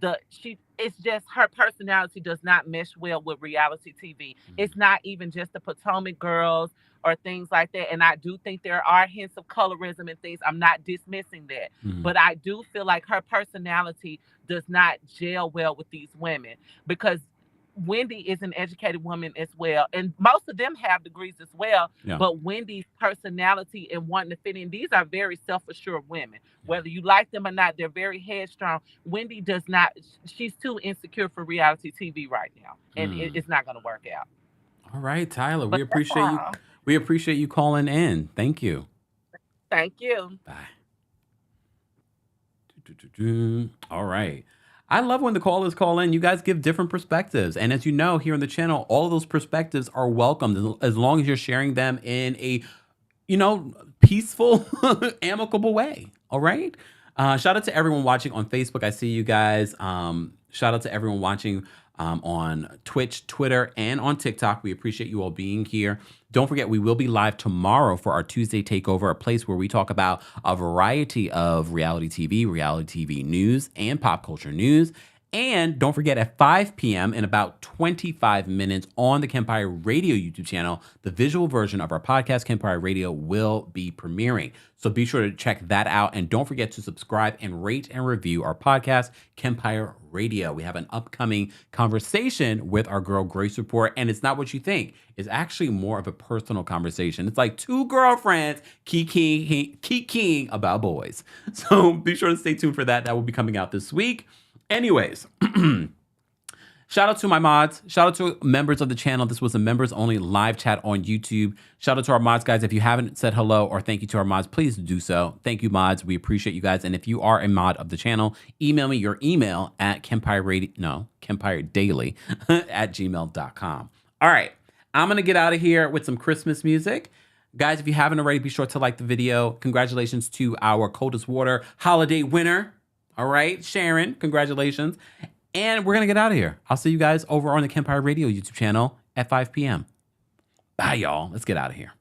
it's just her personality does not mesh well with reality TV. It's not even just the Potomac girls or things like that. And I do think there are hints of colorism and things. I'm not dismissing that. But I do feel like her personality does not gel well with these women because Wendy is an educated woman as well. And most of them have degrees as well. Yeah. But Wendy's personality and wanting to fit in, these are very self-assured women. Yeah. Whether you like them or not, they're very headstrong. Wendy does not, she's too insecure for reality TV right now. And it's not going to work out. All right, Tyler, we appreciate you. We appreciate you calling in. Thank you. Thank you. Bye. All right. I love when the callers call in. You guys give different perspectives. And as you know, here on the channel, all of those perspectives are welcomed as long as you're sharing them in a, peaceful, amicable way. All right. Shout out to everyone watching on Facebook. I see you guys. Shout out to everyone watching on Twitch, Twitter, and on TikTok. We appreciate you all being here. Don't forget, we will be live tomorrow for our Tuesday Takeover, a place where we talk about a variety of reality TV news, and pop culture news. And don't forget, at 5 p.m. in about 25 minutes on the Kempire Radio YouTube channel, the visual version of our podcast, Kempire Radio, will be premiering. So be sure to check that out. And don't forget to subscribe and rate and review our podcast, Kempire Radio. We have an upcoming conversation with our girl Grace Report. And it's not what you think. It's actually more of a personal conversation. It's like two girlfriends kikiing about boys. So be sure to stay tuned for that. That will be coming out this week. Anyways, shout out to my mods. Shout out to members of the channel. This was a members only live chat on YouTube. Shout out to our mods, guys. If you haven't said hello or thank you to our mods, please do so. Thank you, mods. We appreciate you guys. And if you are a mod of the channel, email me your email at Kempire Daily at gmail.com. All right. I'm going to get out of here with some Christmas music. Guys, if you haven't already, be sure to like the video. Congratulations to our Coldest Water holiday winner. All right, Sharon, congratulations. And we're going to get out of here. I'll see you guys over on the Kempire Radio YouTube channel at 5 p.m. Bye, y'all. Let's get out of here.